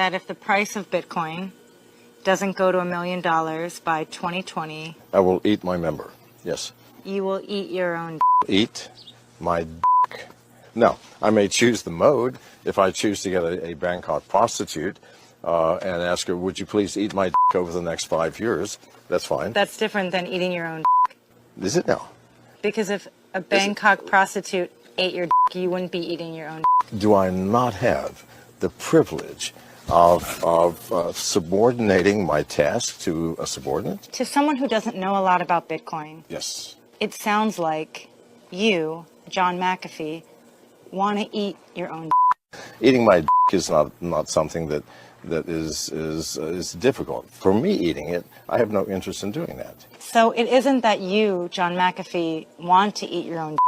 that if the price of Bitcoin doesn't go to $1 million by 2020, I will eat my member. Yes. you will eat your own. Eat my dick. No, I may choose the mode if I choose to get a Bangkok prostitute and ask her, would you please eat my dick over the next 5 years? That's fine. That's different than eating your own. Is it now? Because if a Bangkok prostitute ate your you wouldn't be eating your own. Do I not have the privilege of subordinating my task to a subordinate? To someone who doesn't know a lot about Bitcoin, Yes. it sounds like you, John McAfee, want to eat your own. Eating my is not something that is difficult. For me eating it, I have no interest in doing that. So it isn't that you, John McAfee, want to eat your own.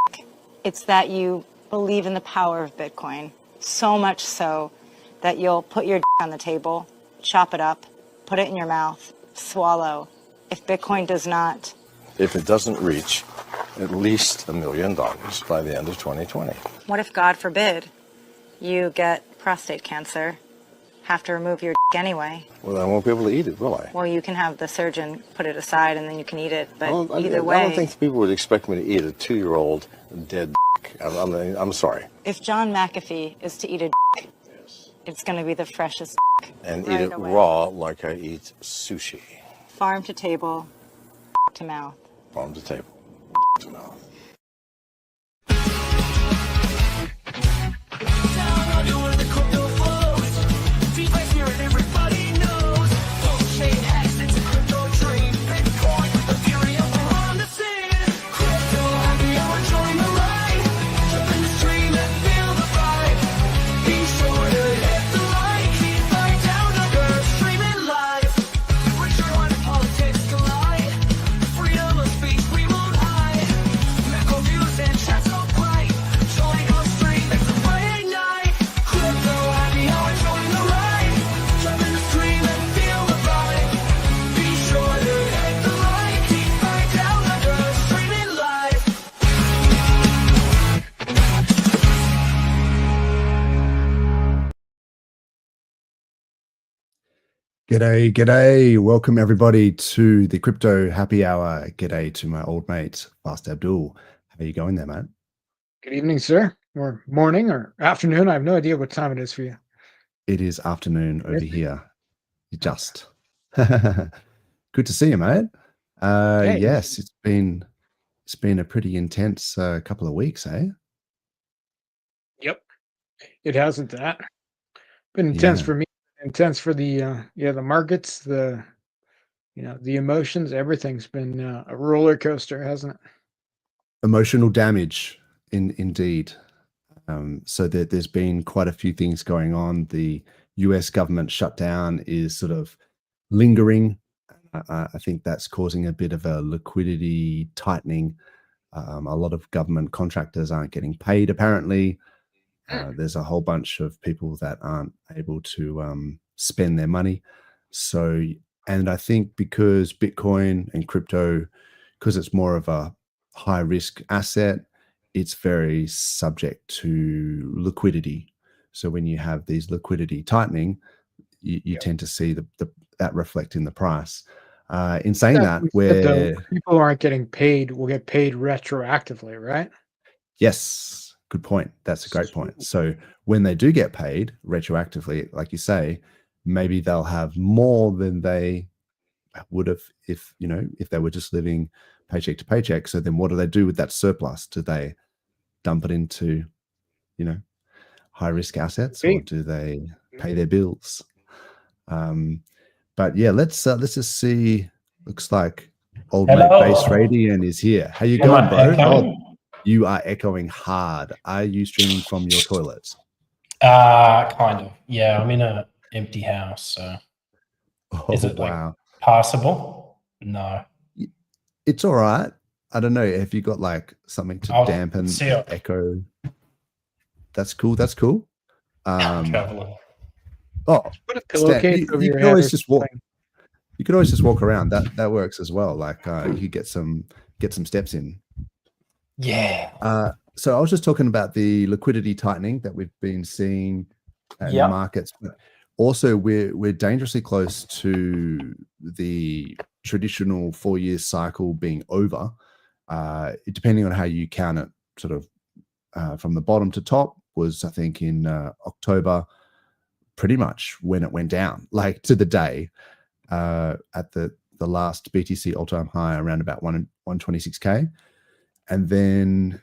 It's that you believe in the power of Bitcoin, so much so that you'll put your on the table, chop it up, put it in your mouth, swallow. If Bitcoin does not. If it doesn't reach at least $1 million by the end of 2020. What if, God forbid, you get prostate cancer, have to remove your anyway? Well, I won't be able to eat it, will I? Well, you can have the surgeon put it aside and then you can eat it, but either I way. don't think people would expect me to eat a 2-year-old dead I'm sorry. If John McAfee is to eat a it's going to be the freshest and right eat it away. raw like I eat sushi. Farm to table, to mouth. Farm to table, to mouth. G'day, g'day. Welcome everybody to the Crypto Happy Hour. G'day to my old mate, Fast Abdul. How are you going there, mate? Good evening, sir, or morning or afternoon. I have no idea what time it is for you. It is afternoon over here. Just. Good to see you, mate. Hey. Yes, it's been a pretty intense couple of weeks, eh? Yep. It hasn't that. Been intense for me, intense for the the markets, the emotions, everything's been a roller coaster, hasn't it? Emotional damage indeed. So there's been quite a few things going on. The US government shutdown is sort of lingering. I think that's causing a bit of a liquidity tightening. A lot of government contractors aren't getting paid, apparently. There's a whole bunch of people that aren't able to spend their money. So, and I think because Bitcoin and crypto, because it's more of a high risk asset, it's very subject to liquidity. So when you have these liquidity tightening, you tend to see that reflect in the price. In saying that, where people aren't getting paid, will get paid retroactively, right? Yes. Good point. That's a great point. So when they do get paid retroactively, like you say, maybe they'll have more than they would have if they were just living paycheck to paycheck. So then what do they do with that surplus? Do they dump it into, high risk assets, or do they pay their bills? But yeah, let's just see. Looks like old mate Base Radian is here. How you going, bro? You are echoing hard. Are you streaming from your toilets? Kind of. Yeah, I'm in a empty house, so is it passable? No. It's all right. I don't know. Have you got like something to dampen the echo? That's cool. That's cool. Traveling. Oh, put a pillowcase over your head. You could always just walk around. That works as well. Like you could get some steps in. Yeah. So I was just talking about the liquidity tightening that we've been seeing in the markets. But also we're dangerously close to the traditional 4-year cycle being over. Depending on how you count it, sort of from the bottom to top was, I think, in October, pretty much when it went down, like to the day, at the last BTC all-time high around about 126K. And then,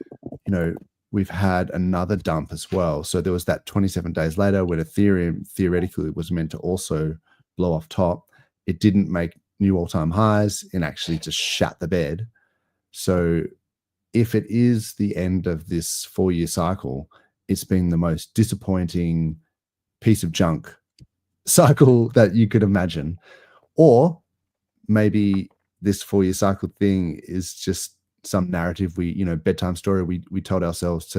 we've had another dump as well. So there was that 27 days later when Ethereum theoretically was meant to also blow off top. It didn't make new all-time highs and actually just shat the bed. So if it is the end of this 4-year cycle, it's been the most disappointing piece of junk cycle that you could imagine. Or maybe this 4-year cycle thing is just some narrative bedtime story we told ourselves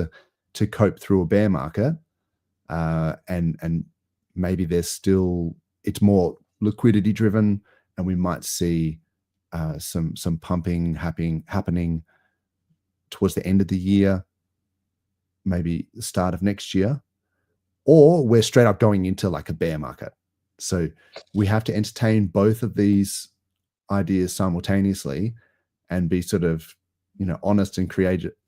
to cope through a bear market, and maybe it's more liquidity driven, and we might see some pumping happening towards the end of the year, maybe the start of next year, or we're straight up going into like a bear market. So we have to entertain both of these ideas simultaneously and be sort of honest and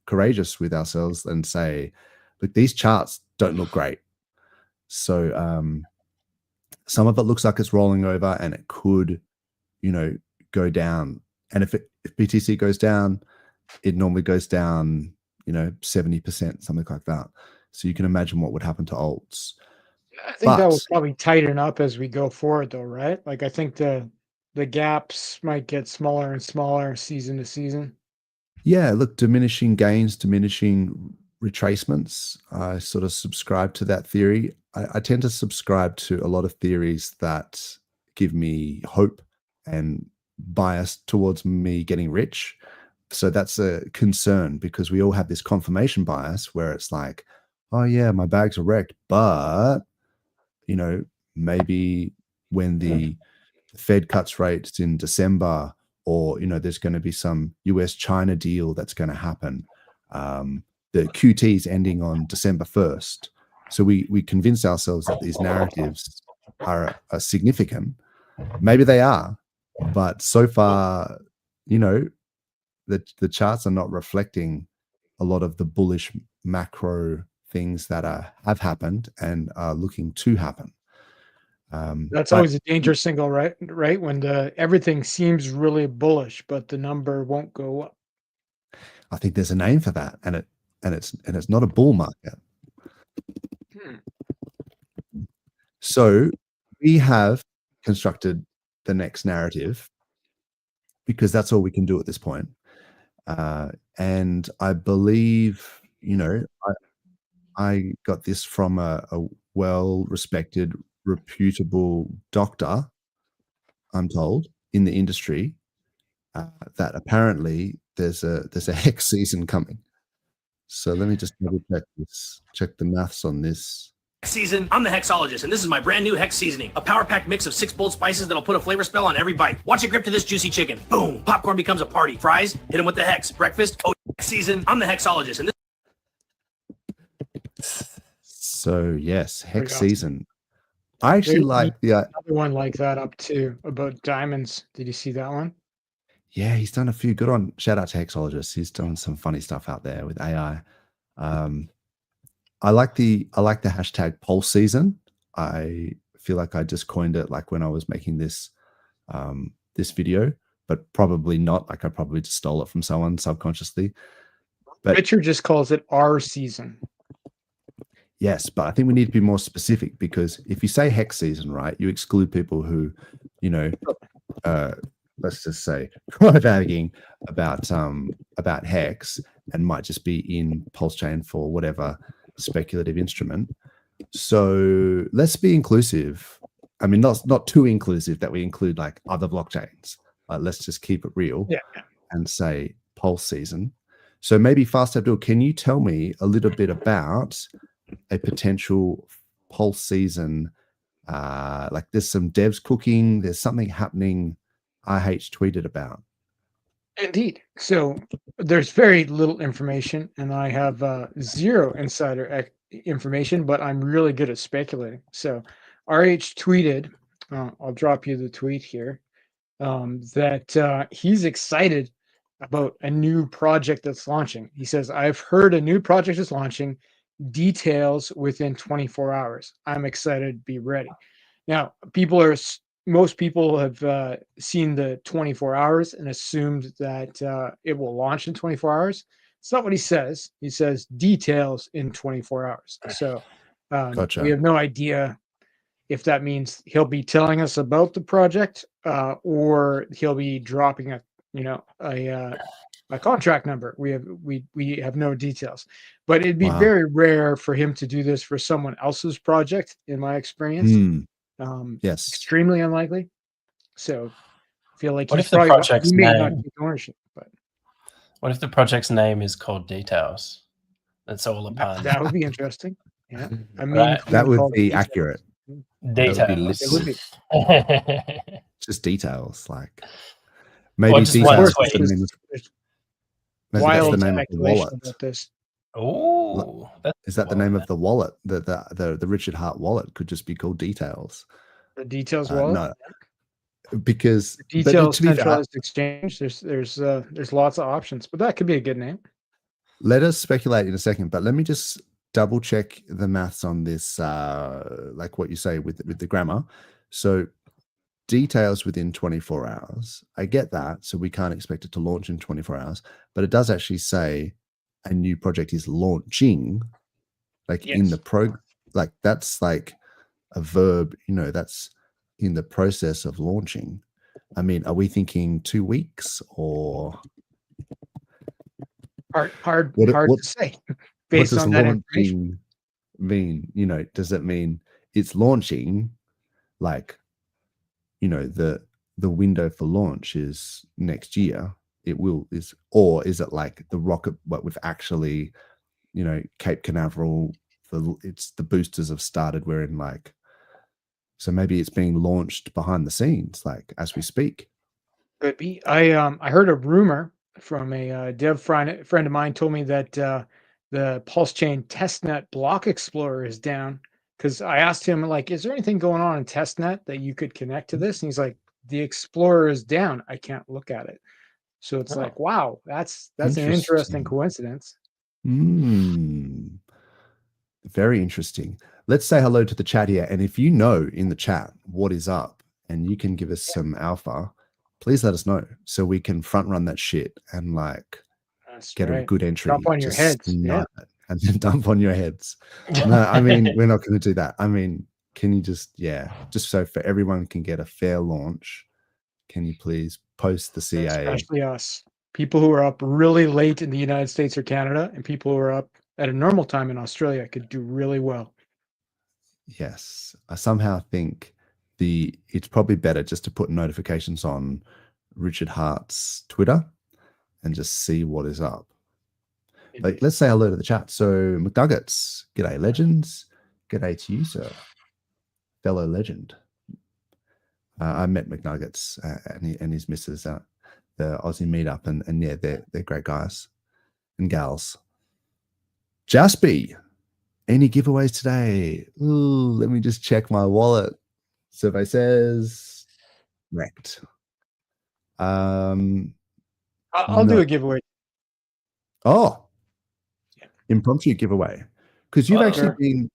courageous with ourselves and say, look, these charts don't look great. So some of it looks like it's rolling over and it could go down. And if BTC goes down, it normally goes down 70%, something like that. So you can imagine what would happen to alts. I think that will probably tighten up as we go forward, though, right? Like, I think the gaps might get smaller and smaller season to season. Yeah, look, diminishing gains, diminishing retracements. I sort of subscribe to that theory. I tend to subscribe to a lot of theories that give me hope and bias towards me getting rich. So that's a concern, because we all have this confirmation bias where it's like, oh yeah, my bags are wrecked, but maybe when the Fed cuts rates in December, or there's going to be some US-China deal that's going to happen. The QT is ending on December 1st. So we convince ourselves that these narratives are significant. Maybe they are, but so far, the charts are not reflecting a lot of the bullish macro things that have happened and are looking to happen. That's always a dangerous signal, right? When everything seems really bullish, but the number won't go up. I think there's a name for that, and it's not a bull market. So we have constructed the next narrative because that's all we can do at this point. And I believe, I got this from a well-respected, reputable doctor, I'm told, in the industry, that apparently there's a hex season coming. So let me just double check the maths on this. Season, I'm the hexologist, and this is my brand new hex seasoning. A power-packed mix of 6 bold spices that'll put a flavor spell on every bite. Watch it grip to this juicy chicken. Boom! Popcorn becomes a party. Fries, hit them with the hex. Breakfast, hex season, I'm the hexologist, and this... So yes, hex season. I actually like the other one like that up too, about diamonds. Did you see that one? Yeah, he's done a few good on. Shout out to Hexologist. He's done some funny stuff out there with AI. I like the hashtag PulseSeason. I feel like I just coined it like when I was making this this video, but probably not. Like I probably just stole it from someone subconsciously. But Richard just calls it our season. Yes, but I think we need to be more specific, because if you say hex season, right, you exclude people who, let's just say, crybagging about hex and might just be in PulseChain for whatever speculative instrument. So let's be inclusive. I mean, not too inclusive that we include like other blockchains. Let's just keep it real and say PulseSeason. So maybe Fast Abdul, can you tell me a little bit about a potential PulseSeason? Like there's some devs cooking, there's something happening IH tweeted about. Indeed. So there's very little information, and I have zero insider information, but I'm really good at speculating. So RH tweeted, I'll drop you the tweet here, that he's excited about a new project that's launching. He says, I've heard a new project is launching, details within 24 hours. I'm excited, be ready. Now, most people have seen the 24 hours and assumed that it will launch in 24 hours. It's not what he says. He says details in 24 hours. So Gotcha. we have no idea if that means he'll be telling us about the project or he'll be dropping a contract number. We have no details, but it'd be very rare for him to do this for someone else's project, in my experience. Yes, extremely unlikely. So I feel like what if the project's he may not name? take ownership, but What if the project's name is called Details? That's all a pun. that would be interesting. Yeah, I mean, Right. that would be accurate. Details. It would be. Just details, like maybe just details. one Is the name of, maybe wild that's the name of the wallet. about this. Oh, is that the name of the wallet? The Richard Hart wallet could just be called Details. The Details wallet. No, because the Details centralized exchange. There's lots of options, but that could be a good name. Let us speculate in a second, but let me just double check the maths on this, like what you say with the grammar. So details within 24 hours. I get that. So we can't expect it to launch in 24 hours, but it does actually say a new project is launching, like in the like that's like a verb, that's in the process of launching. I mean, are we thinking 2 weeks or? Hard to say. Based what does on that launching mean? Does it mean it's launching, like, the window for launch is next year? Or is it like the rocket? What we've actually, Cape Canaveral, the boosters have started. We're in like, so maybe it's being launched behind the scenes, like as we speak. Could be. I heard a rumor from a dev friend of mine told me that the PulseChain testnet block explorer is down, because I asked him, like, is there anything going on in testnet that you could connect to this? And he's like, the explorer is down. I can't look at it. So it's like, wow, that's an interesting coincidence. Very interesting. Let's say hello to the chat here. And if you know in the chat what is up and you can give us some alpha, please let us know so we can front run that shit and like get a good entry. Dump on your heads. Yeah. And then dump on your heads. No, I mean, we're not going to do that. I mean, can you just so for everyone can get a fair launch, can you please post the CA? Especially us. People who are up really late in the United States or Canada and people who are up at a normal time in Australia could do really well. Yes. I somehow think it's probably better just to put notifications on Richard Hart's Twitter and just see what is up. Like, let's say hello to the chat. So McNuggets, g'day legends. G'day to you, sir. Fellow legend. I met McNuggets and his missus at the Aussie meetup, and yeah, they're great guys and gals. Jaspy, any giveaways today? Ooh, let me just check my wallet. Survey says wrecked. I'll do a giveaway. Oh, impromptu giveaway, because you've actually been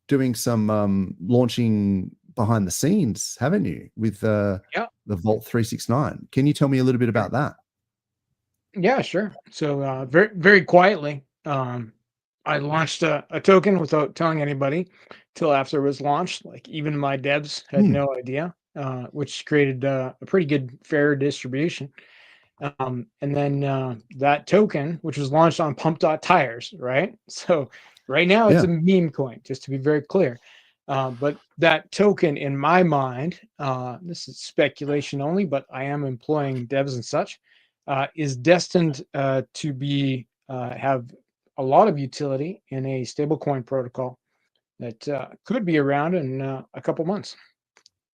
doing some launching behind the scenes, haven't you, with the Vault 369? Can you tell me a little bit about that? Yeah, sure. So very, very quietly, I launched a token without telling anybody till after it was launched. Like, even my devs had no idea, which created a pretty good fair distribution. And then that token, which was launched on pump.tires, right? So right now it's a meme coin, just to be very clear. But that token, in my mind, this is speculation only, but I am employing devs and such, is destined to be have a lot of utility in a stablecoin protocol that could be around in a couple months,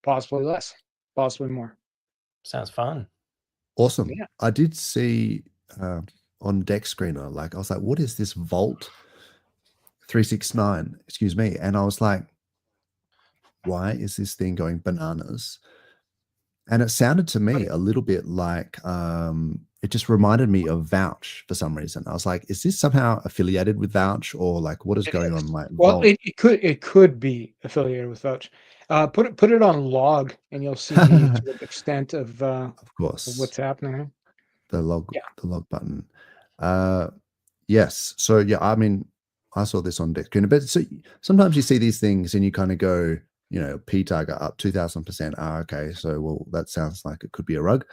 possibly less, possibly more. Sounds fun. Awesome. Yeah. I did see on Deck Screener, like, I was like, what is this Vault 369? Excuse me. And I was like, why is this thing going bananas? And it sounded to me a little bit like it just reminded me of Vouch for some reason. I was like, is this somehow affiliated with Vouch, or like what is going on? Like, well, it could be affiliated with Vouch. Put it on log, and you'll see the sort of extent of course, what's happening. the log button. Yes. So yeah, I mean, I saw this on Dexcuna, but so sometimes you see these things and you kind of go, you know, P target up 2000%. Okay, so well, that sounds like it could be a rug.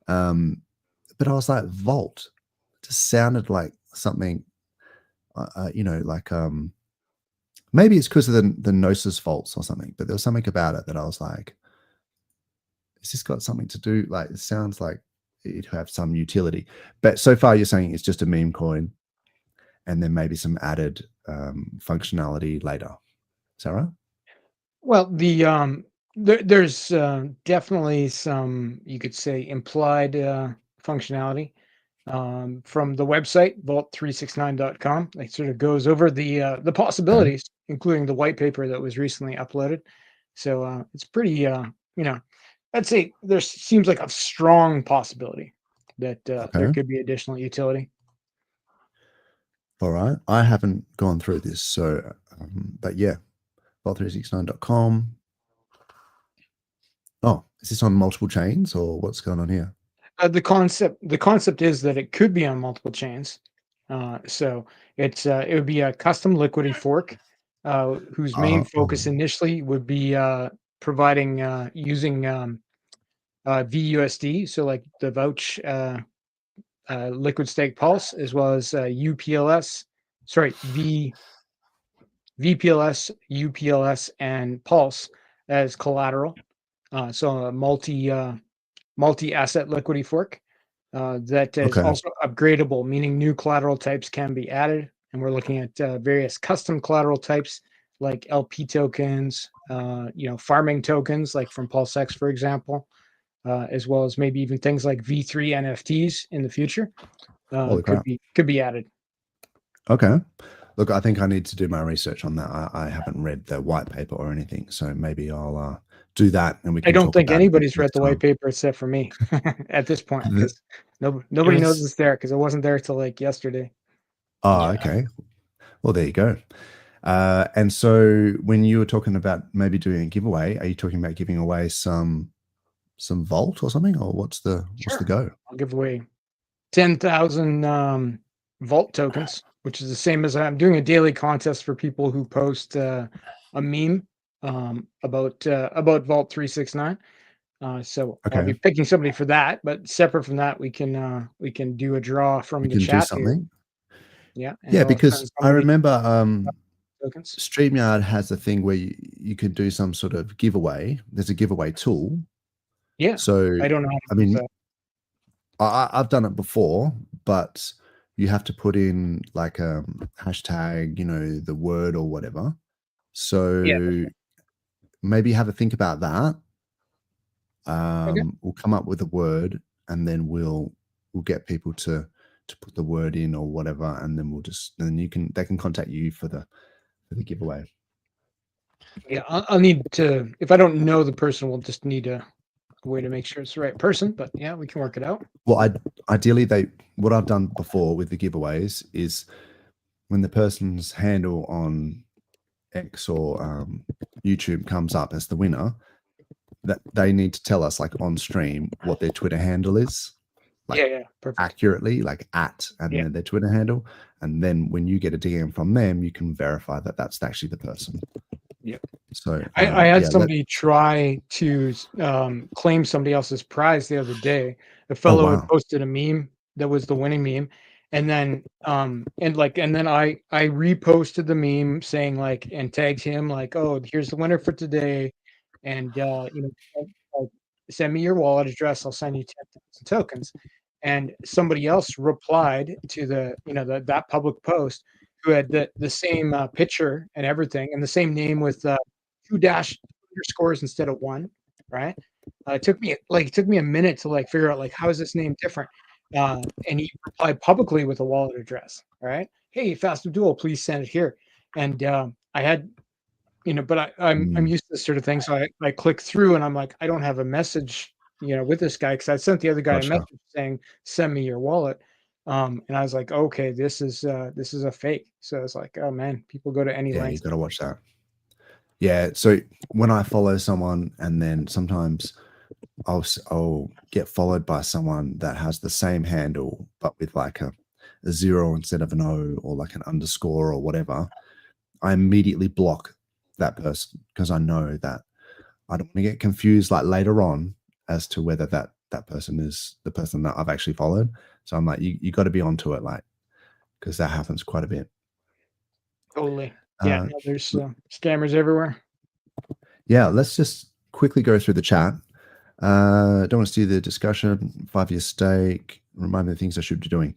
But I was like, Vault just sounded like something, you know, like maybe it's because of the Gnosis vaults or something, but there was something about it that I was like, has this got something to do? Like, it sounds like it have some utility. But so far, you're saying it's just a meme coin, and then maybe some added functionality later. Is that right? Well, there's definitely some, you could say, implied functionality from the website vault369.com. It sort of goes over the possibilities, including the white paper that was recently uploaded. So it's pretty, you know, I'd say there seems like a strong possibility that there could be additional utility. All right. I haven't gone through this, so but yeah, vault369.com. Oh, is this on multiple chains, or what's going on here? The concept is that it could be on multiple chains. So it would be a custom liquidity fork whose main focus initially would be providing using VUSD, so like the Vouch liquid stake pulse, as well as VPLS, UPLS, and Pulse as collateral. So a multi-asset liquidity fork that is also upgradable, meaning new collateral types can be added. And we're looking at various custom collateral types like LP tokens, you know, farming tokens like from PulseX, for example, as well as maybe even things like V3 NFTs in the future could be added. Okay. Look, I think I need to do my research on that. I haven't read the white paper or anything, so maybe I'll do that, and we can. I don't think anybody's read the white paper except for me at this point, because nobody knows it's there because it wasn't there till like yesterday. Oh, okay. Well, there you go. And so, when you were talking about maybe doing a giveaway, are you talking about giving away some Vault or something, or what's the go? I'll give away 10,000 Vault tokens, which is the same as I'm doing a daily contest for people who post a meme about Vault 369. So I'll be picking somebody for that, but separate from that, we can do a draw from the chat here. Yeah. Yeah, because I remember StreamYard has a thing where you can do some sort of giveaway. There's a giveaway tool. Yeah. So I don't know. I mean, I've done it before, but you have to put in like a hashtag, you know, the word or whatever. So maybe have a think about that. We'll come up with a word, and then we'll get people to put the word in or whatever, and then they can contact you for the giveaway. Yeah, I'll need to, if I don't know the person, we'll just need a way to make sure it's the right person, but yeah, we can work it out. Well, ideally, what I've done before with the giveaways is when the person's handle on X or YouTube comes up as the winner, that they need to tell us like on stream what their Twitter handle is. Like, perfect. Accurately, like at, and then their Twitter handle. And then when you get a DM from them, you can verify that that's actually the person. Yeah. So I had somebody try to claim somebody else's prize the other day. A fellow had posted a meme that was the winning meme, and then I reposted the meme saying like, and tagged him like, oh, here's the winner for today, and you know, send me your wallet address, I'll send you 10,000 tokens. And somebody else replied to that public post who had the same picture and everything, and the same name with 2 dash underscores instead of 1, right? It took me a minute to like figure out like, how is this name different? And he replied publicly with a wallet address, right? Hey, Fast Abdul, please send it here. And I but I'm used to this sort of thing. So I click through and I'm like, I don't have a message, with this guy, because I sent the other guy a message saying, send me your wallet. And I was like, okay, this is a fake. So it's like, oh man, people go to any length. You got to watch that. Yeah. So when I follow someone, and then sometimes I'll get followed by someone that has the same handle, but with like a 0 instead of an O, or like an underscore or whatever, I immediately block that person, because I know that I don't want to get confused like later on as to whether that person is the person that I've actually followed. So I'm like, you got to be onto it, like, because that happens quite a bit. Totally. Yeah, there's scammers everywhere. Yeah, let's just quickly go through the chat. Don't want to see the discussion. 5-year stake. Remind me of the things I should be doing.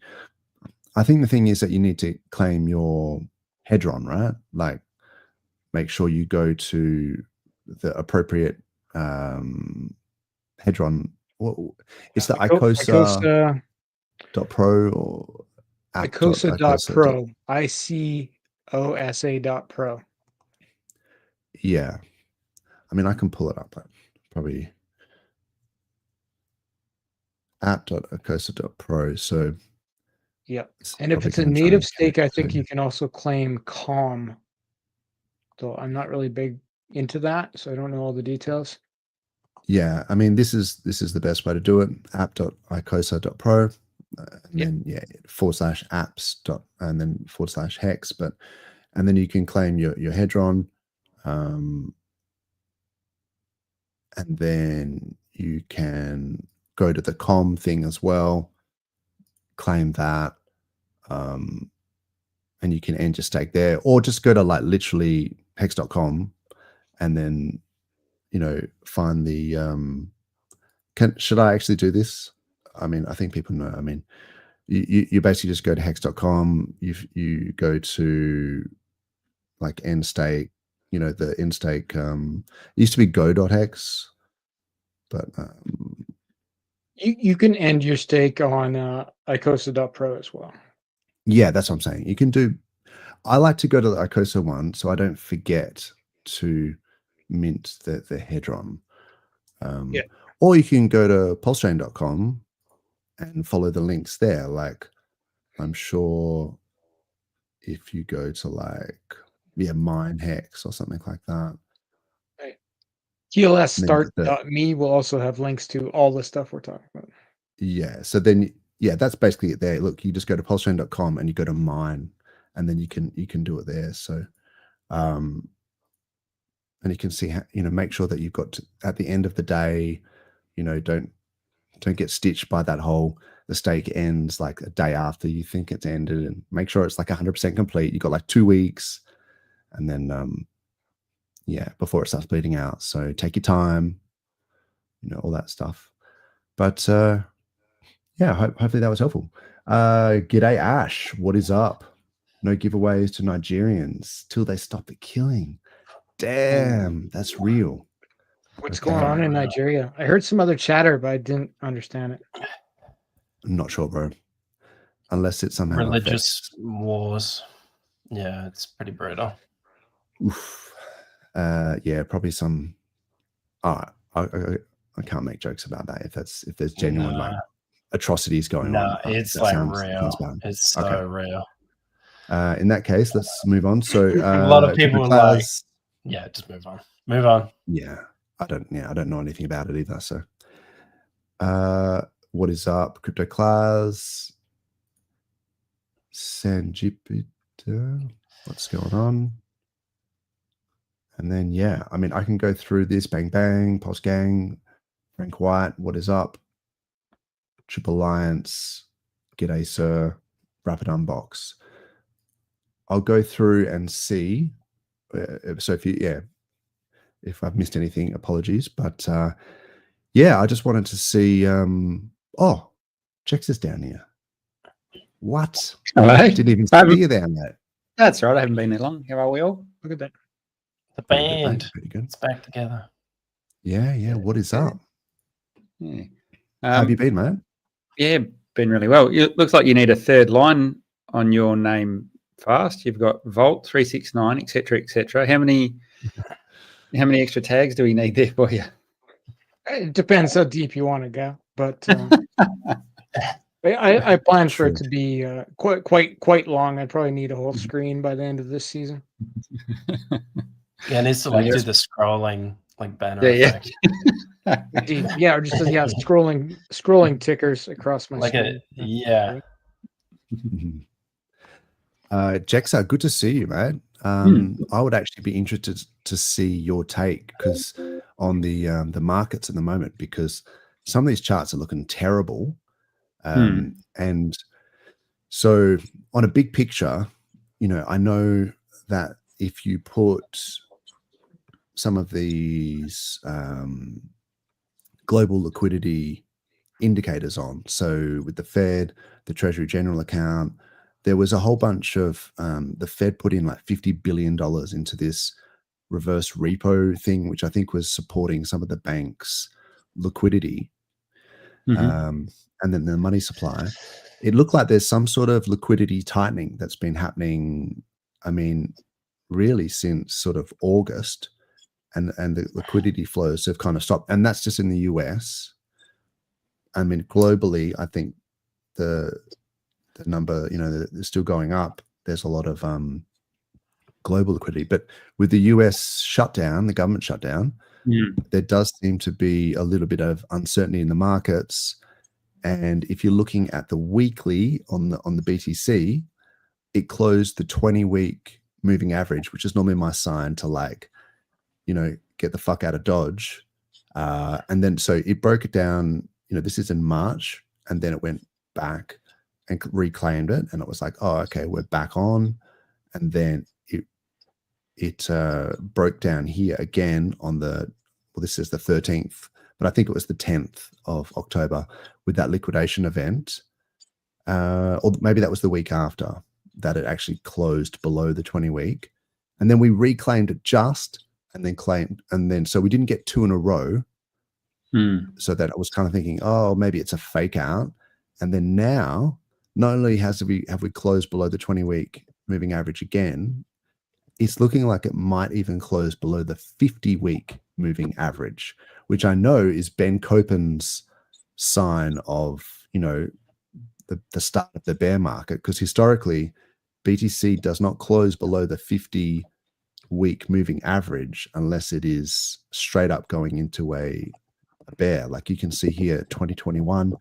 I think the thing is that you need to claim your hedron, right? Like, make sure you go to the appropriate hedron. It's the ICOSA.pro or ICOSA.pro. ICOSA.pro. Yeah. I mean, I can pull it up, but probably app.icosa.pro. So yeah. And if it's a native stake, I think you can also claim COM. So I'm not really big into that, so I don't know all the details. Yeah, I mean, this is the best way to do it. App.icosa.pro, and then /apps. And then /hex. And then you can claim your hedron, and then you can go to the COM thing as well, claim that, and you can end your stake there, or just go to like literally hex.com and then find the should I actually do this? I mean, I think people know. I mean, you basically just go to hex.com, you go to like end stake, the end stake it used to be go.hex, but you can end your stake on icosa.pro as well. Yeah, that's what I'm saying. You can do. I like to go to the ICOSA one so I don't forget to mint the hedron. Or you can go to PulseChain.com and follow the links there. Like, I'm sure if you go to like mine hex or something like that. Right. PLSstart.me will also have links to all the stuff we're talking about. Yeah. So then that's basically it there. Look, you just go to PulseChain.com and you go to mine, and then you can do it there. So and you can see how, make sure that you've got at the end of the day, don't get stitched by that whole the stake ends like a day after you think it's ended, and make sure it's like 100% complete. You've got like 2 weeks, and then before it starts bleeding out. So take your time, all that stuff. But hopefully that was helpful. G'day Ash, what is up? No giveaways to Nigerians till they stop the killing. Damn, that's real. What's going on in Nigeria? I heard some other chatter, but I didn't understand it. I'm not sure, bro. Unless it's somehow religious wars. Yeah, it's pretty brutal. Oof. Probably some. I can't make jokes about that if there's genuine like atrocities going on. It's like real. It's so real. In that case, let's move on. So a lot of people are like, yeah, just move on. Move on. Yeah, I don't know anything about it either. So, what is up, Crypto Class? Sanjipita, what's going on? And then I mean, I can go through this. Bang bang, Pulse Gang, Frank White, what is up? Triple Alliance, G'day Sir, Rapid Unbox. I'll go through and see. So if I've missed anything, apologies. But I just wanted to see. Jex is down here. What? Hello. Didn't even see you there, mate. That's right. I haven't been there long. How are we all? Look at that. The band. Pretty good. It's back together. Yeah. What is up? Yeah. How have you been, mate? Yeah, been really well. It looks like you need a third line on your name fast. You've got Vault 369, etc., etc. How many extra tags do we need there for you? It depends how deep you want to go, but I plan for it to be quite long. I probably need a whole screen by the end of this season. Yeah, it needs to do the scrolling banner effect. Indeed. Yeah, or just scrolling tickers across my screen. Jexa, good to see you, man. I would actually be interested to see your take on the markets at the moment, because some of these charts are looking terrible. And so on a big picture, I know that if you put some of these global liquidity indicators on, so with the Fed, the Treasury General account, there was a whole bunch of the Fed put in like $50 billion into this reverse repo thing, which I think was supporting some of the banks' liquidity. And then the money supply. It looked like there's some sort of liquidity tightening that's been happening, really since sort of August, and the liquidity flows have kind of stopped. And that's just in the US. Globally, I think the number, they're still going up. There's a lot of global liquidity. But with the US shutdown, the government shutdown, there does seem to be a little bit of uncertainty in the markets. And if you're looking at the weekly on the BTC, it closed the 20-week moving average, which is normally my sign to get the fuck out of Dodge. And then so it broke it down, this is in March, and then it went back and reclaimed it. And it was like, oh, okay, we're back on. And then it broke down here again on this is the 13th, but I think it was the 10th of October with that liquidation event. Or maybe that was the week after that it actually closed below the 20-week. And then we reclaimed it so we didn't get two in a row. So that I was kind of thinking, oh, maybe it's a fake out. And then now, not only have we closed below the 20-week moving average again, it's looking like it might even close below the 50-week moving average, which I know is Ben Copen's sign of, the start of the bear market, because historically BTC does not close below the 50-week moving average unless it is straight up going into a bear. Like you can see here, 2021,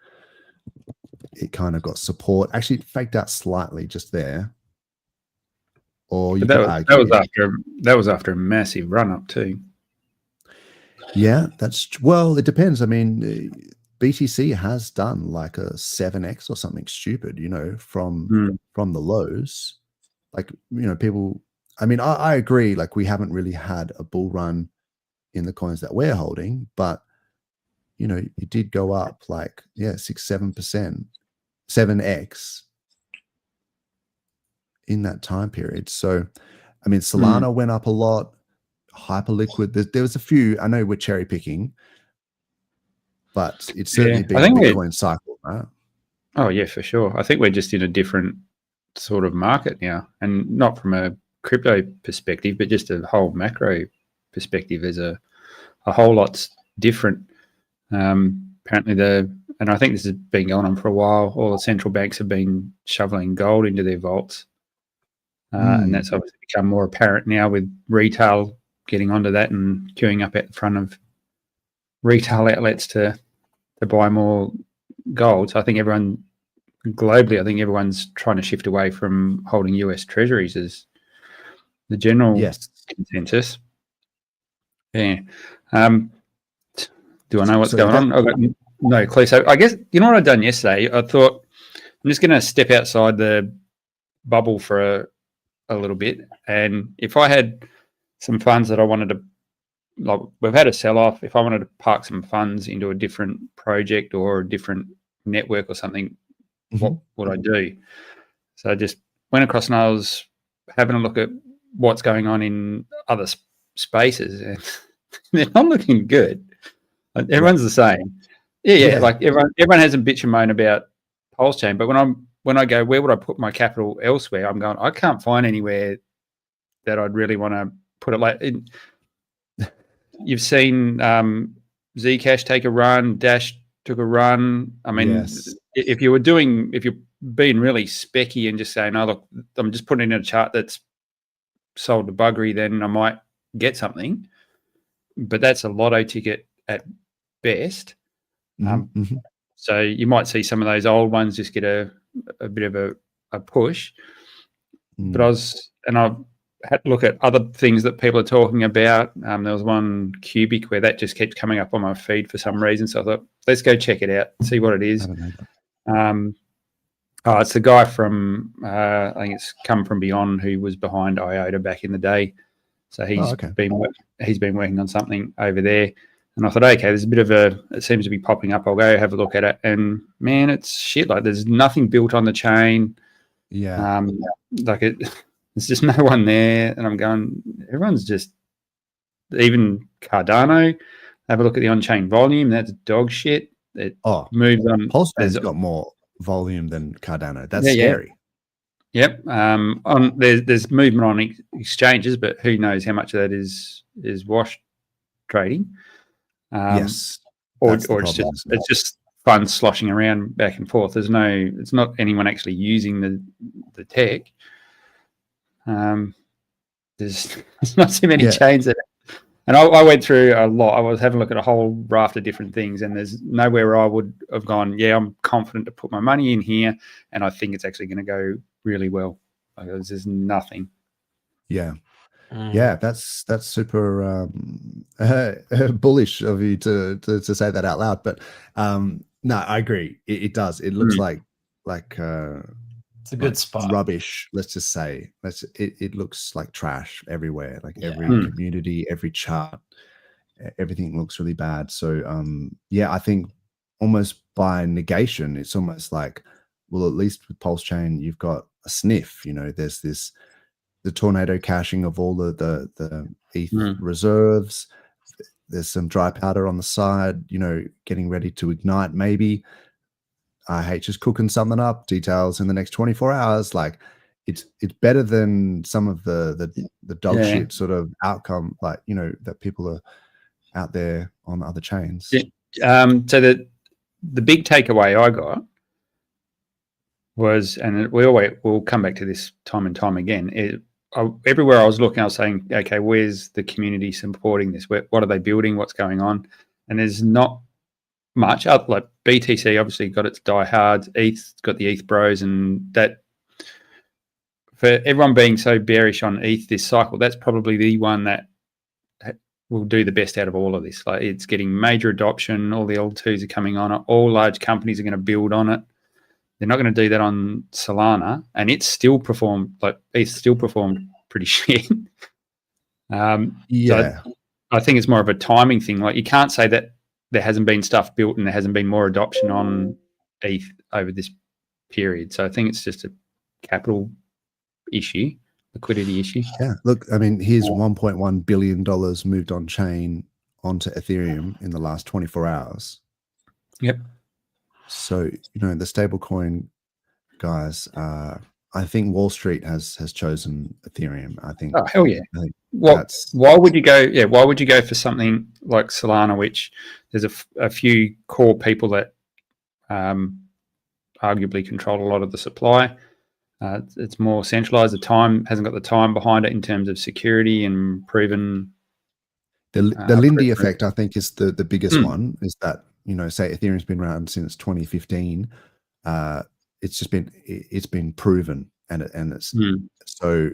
it kind of got support. Actually, it faked out slightly just there. Or you that was after a massive run up too. Yeah, it depends. BTC has done like a 7x or something stupid, from the lows. People. I agree. Like we haven't really had a bull run in the coins that we're holding, but it did go up 6-7%, 7x in that time period. So, Solana went up a lot. Hyperliquid. There was a few. I know we're cherry picking, but it's certainly been a Bitcoin cycle, right? Oh yeah, for sure. I think we're just in a different sort of market now, and not from a crypto perspective, but just a whole macro perspective. There's a whole lot's different. Apparently, and I think this has been going on for a while. All the central banks have been shoveling gold into their vaults, and that's obviously become more apparent now with retail getting onto that and queuing up at the front of retail outlets to buy more gold. So I think everyone's trying to shift away from holding US treasuries as the general consensus. Yeah. Do I know what's going on? I've got no clue. So I guess, you know what I've done yesterday? I thought I'm just going to step outside the bubble for a little bit. And if I had some funds that I wanted to, like we've had a sell-off, if I wanted to park some funds into a different project or a different network or something, what would I do? So I just went across and I was having a look at what's going on in other spaces, and they're not looking good. Everyone's the same. Yeah. Like everyone has a bitch and moan about PulseChain, but when I go, where would I put my capital elsewhere? I'm going, I can't find anywhere that I'd really want to put it. you've seen Zcash take a run, Dash took a run. I mean, if you're being really specky and just saying, "Oh, look, I'm just putting in a chart that's sold to buggery," then I might get something. But that's a lotto ticket at best. So you might see some of those old ones just get a bit of a push. But I've had to look at other things that people are talking about. There was one Cubic where that just keeps coming up on my feed for some reason. So I thought, let's go check it out, see what it is. It's the guy from I think it's Come From Beyond who was behind IOTA back in the day. So he's been working on something over there. And I thought, okay, there's a bit of it seems to be popping up. I'll go have a look at it. And man, it's shit. Like there's nothing built on the chain. Yeah. There's just no one there. And I'm going, everyone's just, even Cardano, have a look at the on-chain volume. That's dog shit. It moves on. PulseChain's got more volume than Cardano. That's scary. Yep. There's movement on exchanges, but who knows how much of that is wash trading. Yes. Or it's just funds sloshing around back and forth. It's not anyone actually using the tech. There's not too many chains that, and I went through a lot. I was having a look at a whole raft of different things, and there's nowhere where I would have gone, yeah, I'm confident to put my money in here, and I think it's actually going to go really well. Like, there's nothing. Yeah. Yeah, that's super bullish of you to say that out loud. But no, I agree. It does. It looks like it's a good spot. Rubbish. Let's just say it looks like trash everywhere. Like every community, every chart, everything looks really bad. So I think almost by negation, it's almost like, well, at least with PulseChain, you've got a sniff. You know, there's the tornado caching of all the ETH reserves. There's some dry powder on the side, you know, getting ready to ignite. Maybe IH is cooking something up. Details in the next 24 hours. Like it's better than some of the dog shit sort of outcome, like, you know, that people are out there on other chains. So the big takeaway I got was, and we'll come back to this time and time again. Everywhere I was looking, I was saying, okay, where's the community supporting this? What are they building? What's going on? And there's not much. Like BTC obviously got its diehards, ETH's got the ETH bros, and that for everyone being so bearish on ETH this cycle, that's probably the one that will do the best out of all of this. Like it's getting major adoption. All the L2s are coming on it. All large companies are going to build on it. They're not going to do that on Solana, and it's still performed pretty shit. So I think it's more of a timing thing. Like you can't say that there hasn't been stuff built and there hasn't been more adoption on ETH over this period. So I think it's just a capital issue, liquidity issue. Yeah. Look, I mean, here's $1.1 billion moved on chain onto Ethereum in the last 24 hours. Yep. So, you know, the stablecoin guys, I think Wall Street has chosen Ethereum. I think. Oh, hell yeah. Why would you go? Yeah. Why would you go for something like Solana, which there's a few core people that arguably control a lot of the supply. It's more centralized. The time hasn't got the time behind it in terms of security and proven. The Lindy effect, I think, is the biggest one. Is that, you know, say Ethereum's been around since 2015. It's been proven, and it's so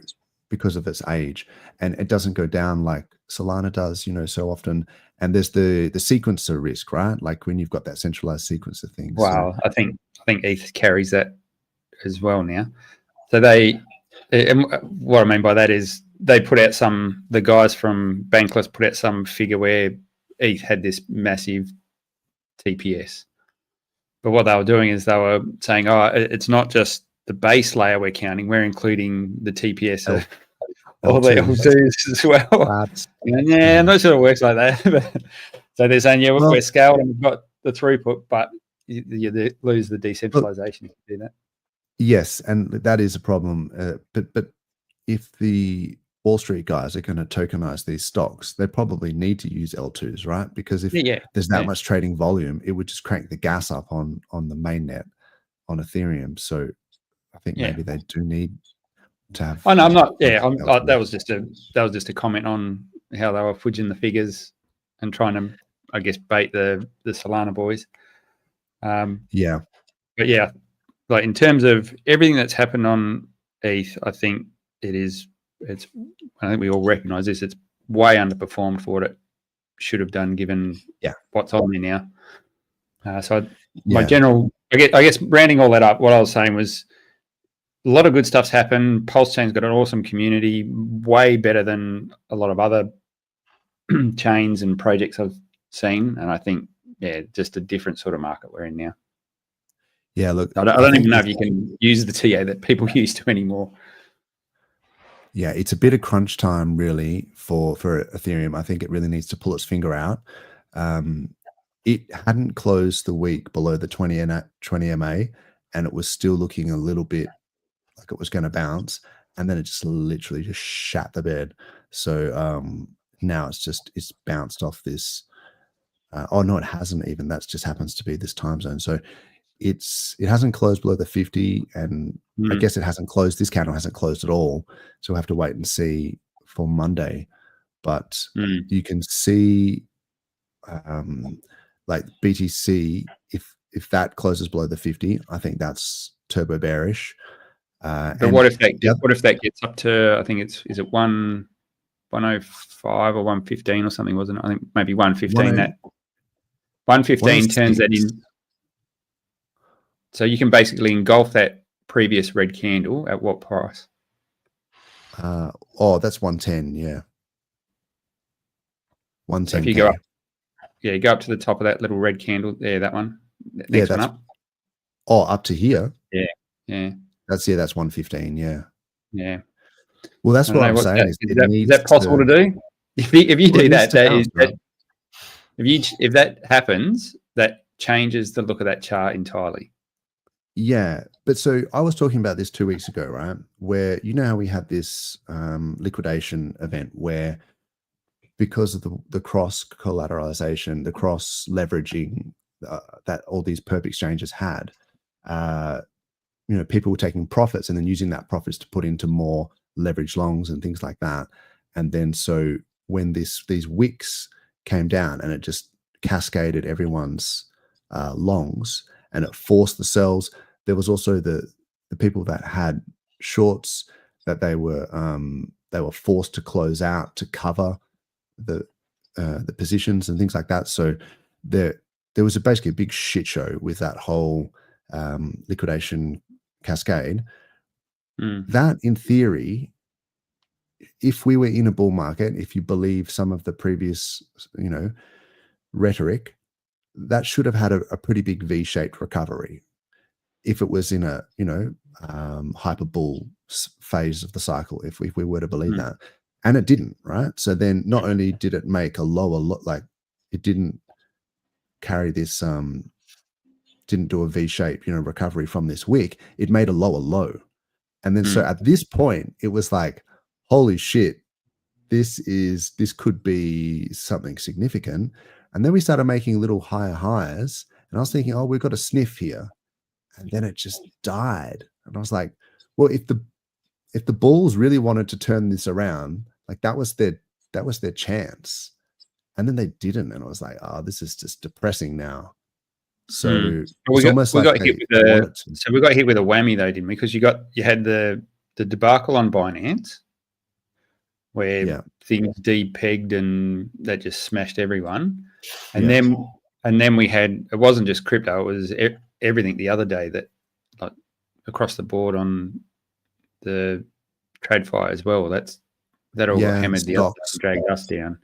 because of its age, and it doesn't go down like Solana does, you know, so often. And there's the sequencer risk, right? Like when you've got that centralized sequencer thing. Wow, so. I think ETH carries that as well now. So what I mean by that is they put out the guys from Bankless put out some figure where ETH had this massive TPS. But what they were doing is they were saying, it's not just the base layer we're counting, we're including the TPS of all the L2s as well. Yeah, I'm not sure it works like that. So they're saying, we're scaled and we've got the throughput, but you lose the decentralization if you do that. Yes, and that is a problem. But if the Wall Street guys are going to tokenize these stocks, they probably need to use L2s, right? Because if there's that much trading volume, it would just crank the gas up on the mainnet on Ethereum. So I think maybe they do need to have. Oh no, I'm not. Yeah, that was just a comment on how they were fudging the figures and trying to, I guess, bait the Solana boys. But yeah, like in terms of everything that's happened on ETH, I think it's. I think we all recognise this. It's way underperformed for what it should have done, given what's on there now. My general, I guess, rounding all that up, what I was saying was a lot of good stuff's happened. PulseChain's got an awesome community, way better than a lot of other chains and projects I've seen. And I think, just a different sort of market we're in now. Yeah, look, I don't even know if you can use the TA that people used to anymore. Yeah, it's a bit of crunch time really for Ethereum. I think it really needs to pull its finger out. It hadn't closed the week below the 20 MA, and it was still looking a little bit like it was going to bounce, and then it just literally just shat the bed. So now it's bounced off this. Oh no, it hasn't even. That just happens to be this time zone. So it hasn't closed below the 50, and I guess it hasn't closed. This candle hasn't closed at all, so we'll have to wait and see for Monday. But you can see, like BTC, if that closes below the 50, I think that's turbo bearish. But what if that gets up to, I think is it 105 or 115 or something, wasn't it? I think maybe 115. That 115 turns that in. So you can basically engulf that previous red candle at what price? That's 110. Yeah, 110. So if you go up, you go up to the top of that little red candle there, that one. Next one up. Oh, up to here. Yeah. That's 115. Yeah. Well, that's what I'm saying. Is that possible to do? If you do that, if that happens, that changes the look of that chart entirely. Yeah, but so I was talking about this 2 weeks ago, right? Where how we had this liquidation event where, because of the cross collateralization, the cross leveraging that all these perp exchanges had, people were taking profits and then using that profits to put into more leverage longs and things like that. And then so when these wicks came down and it just cascaded everyone's longs, and it forced the sells. There was also the people that had shorts that they were forced to close out to cover the positions and things like that. So there was basically a big shit show with that whole liquidation cascade. That, in theory, if we were in a bull market, if you believe some of the previous rhetoric, that should have had a pretty big V-shaped recovery if it was in a hyper bull phase of the cycle, if we were to believe that. And it didn't, right? So then not only did it make a lower like it didn't carry this didn't do a V-shaped recovery from this wick, it made a lower low. And then so at this point it was like, holy shit, this could be something significant. And then we started making little higher highs, and I was thinking, oh, we've got a sniff here. And then it just died. And I was like, well, if the bulls really wanted to turn this around, like that was their chance. And then they didn't. And I was like, oh, this is just depressing now. So we got hit with a whammy though, didn't we? Because you had the debacle on Binance, where things depegged and that just smashed everyone. And then we had, it wasn't just crypto, it was everything the other day, that like across the board on the TradFi as well. That all got hammered the other day, dragged us down.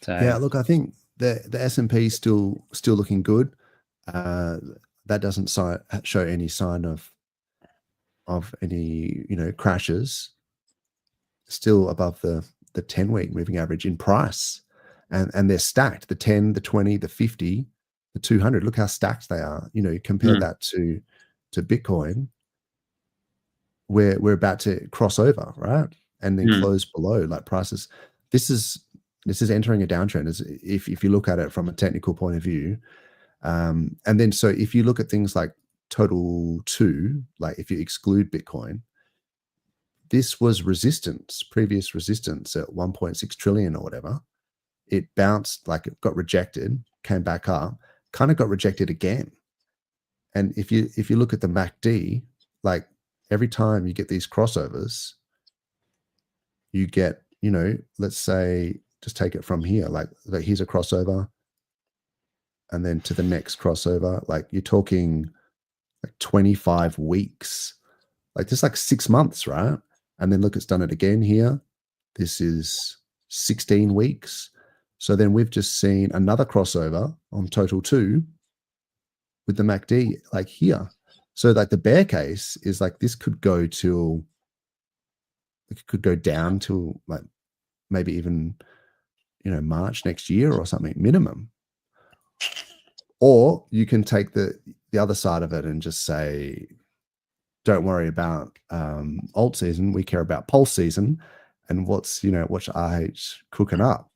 So look, I think the S&P is still looking good. That doesn't show any sign of any crashes. Still above the 10-week moving average in price, and they're stacked, the 10, the 20, the 50, the 200. Look how stacked they are. Compare that to Bitcoin, where we're about to cross over, right? and then close below, like prices. This is entering a downtrend. If you look at it from a technical point of view, and then so if you look at things like total 2, like if you exclude Bitcoin, this was resistance, previous resistance at 1.6 trillion or whatever. It bounced, like it got rejected, came back up, kind of got rejected again. And if you look at the MACD, like every time you get these crossovers, you get, you know, let's say, just take it from here, like here's a crossover, and then to the next crossover, like you're talking like 25 weeks, like just like 6 months, right? And then look, it's done it again here. This is 16 weeks. So then we've just seen another crossover on total 2 with the MACD like here. So like the bear case is like this could go till, it could go down to like maybe even, you know, March next year or something minimum. Or you can take the other side of it and just say, don't worry about alt season. We care about pulse season, and what's RH cooking up.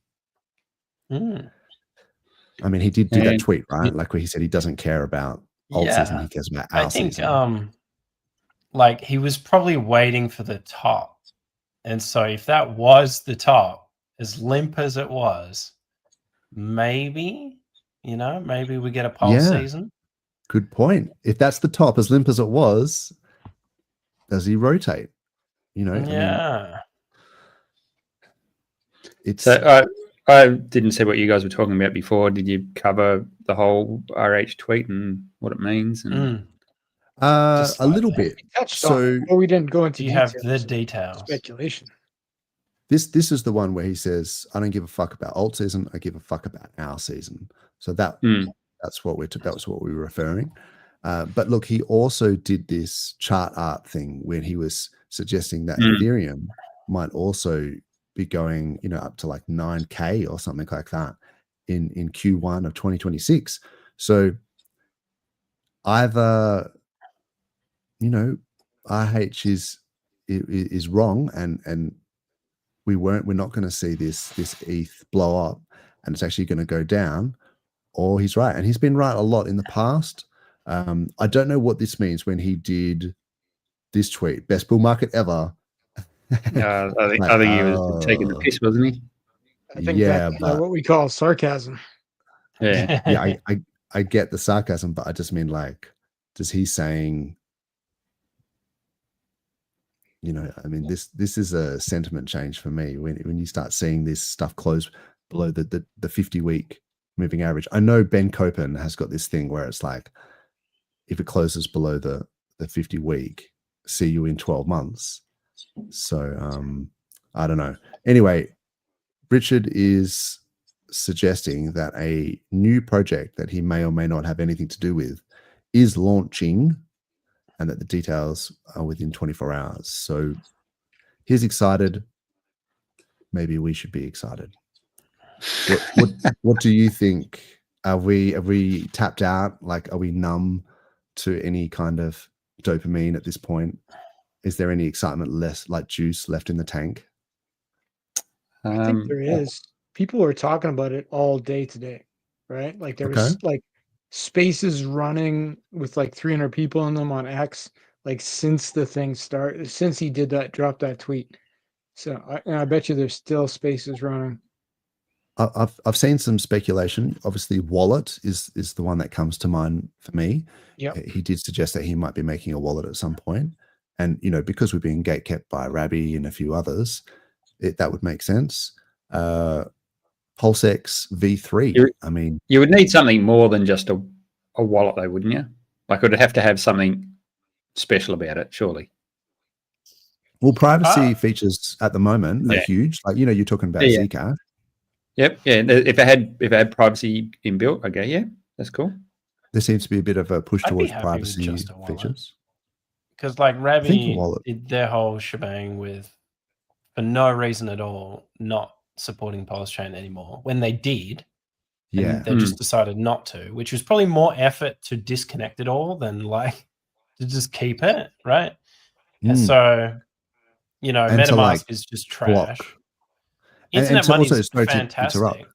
I mean, he did do that tweet, right? Like where he said he doesn't care about alt season. He cares about our season. Like he was probably waiting for the top, and so if that was the top, as limp as it was, maybe we get a pulse season. Good point. If that's the top, as limp as it was, does he rotate? You know, yeah. It's. So I didn't see what you guys were talking about before. Did you cover the whole RH tweet and what it means? And a little bit. So we didn't go into. You have the details. Speculation. This is the one where he says, "I don't give a fuck about alt season. I give a fuck about our season." So that's what we were referring. But look, he also did this chart art thing when he was suggesting that Ethereum might also be going, you know, up to like 9K or something like that in Q1 of 2026. So either, you know, RH is wrong and we're not going to see this ETH blow up and it's actually going to go down, or he's right. And he's been right a lot in the past. I don't know what this means when he did this tweet, best bull market ever. I think he was taking the piss, wasn't he? I think that's what we call sarcasm. Yeah. I get the sarcasm, but I just mean, like, does he saying, you know, I mean, this is a sentiment change for me when you start seeing this stuff close below the 50-week moving average. I know Ben Copen has got this thing where it's like, if it closes below the 50-week, see you in 12 months. So I don't know. Anyway, Richard is suggesting that a new project that he may or may not have anything to do with is launching, and that the details are within 24 hours. So he's excited. Maybe we should be excited. What do you think? Are we tapped out? Like, are we numb to any kind of dopamine at this point? Is there any excitement, less like juice left in the tank? I think there is. People are talking about it all day today, right? Like there was like spaces running with like 300 people in them on X, like since the thing started, since he dropped that tweet. So I bet you there's still spaces running. I've seen some speculation. Obviously, wallet is the one that comes to mind for me. Yeah, he did suggest that he might be making a wallet at some point, and you know, because we're being gatekept by Rabbi and a few others, that would make sense. PulseX V3. I mean, you would need something more than just a wallet, though, wouldn't you? Like, it would have to have something special about it, surely. Well, privacy features at the moment are huge. Like, you know, you're talking about Zcash. Yep. Yeah. If it had privacy inbuilt, okay, yeah, that's cool. There seems to be a bit of a push towards privacy features. Because like Rabbi did their whole shebang with, for no reason at all, not supporting PulseChain anymore. When they did, they just decided not to, which was probably more effort to disconnect it all than like to just keep it, right? And so You know, and to, MetaMask like, is just block. trash. And Internet to money also, is sorry to interrupt, fantastic.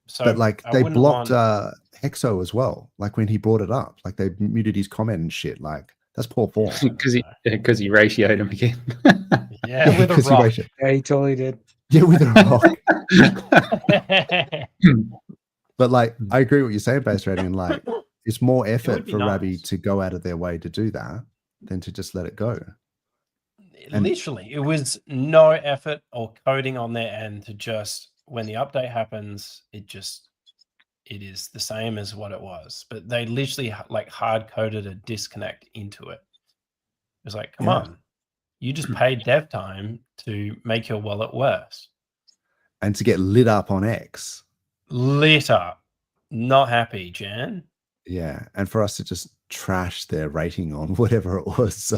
So but like I they wouldn't blocked want... Hexo as well. Like when he brought it up, like they muted his comment and shit. Like that's poor form. Because he ratioed him again. Yeah, with a rock. Yeah, he totally did. Yeah, with a rock. But like, I agree with what you're saying, base rating. Like, it's more effort for Rabby to go out of their way to do that than to just let it go. And literally, it was no effort or coding on their end to just, when the update happens, it is the same as what it was. But they literally like hard coded a disconnect into it. It was like, come on, you just paid dev time to make your wallet worse. And to get lit up on X. Lit up. Not happy, Jan. Yeah. And for us to just trash their rating on whatever it was.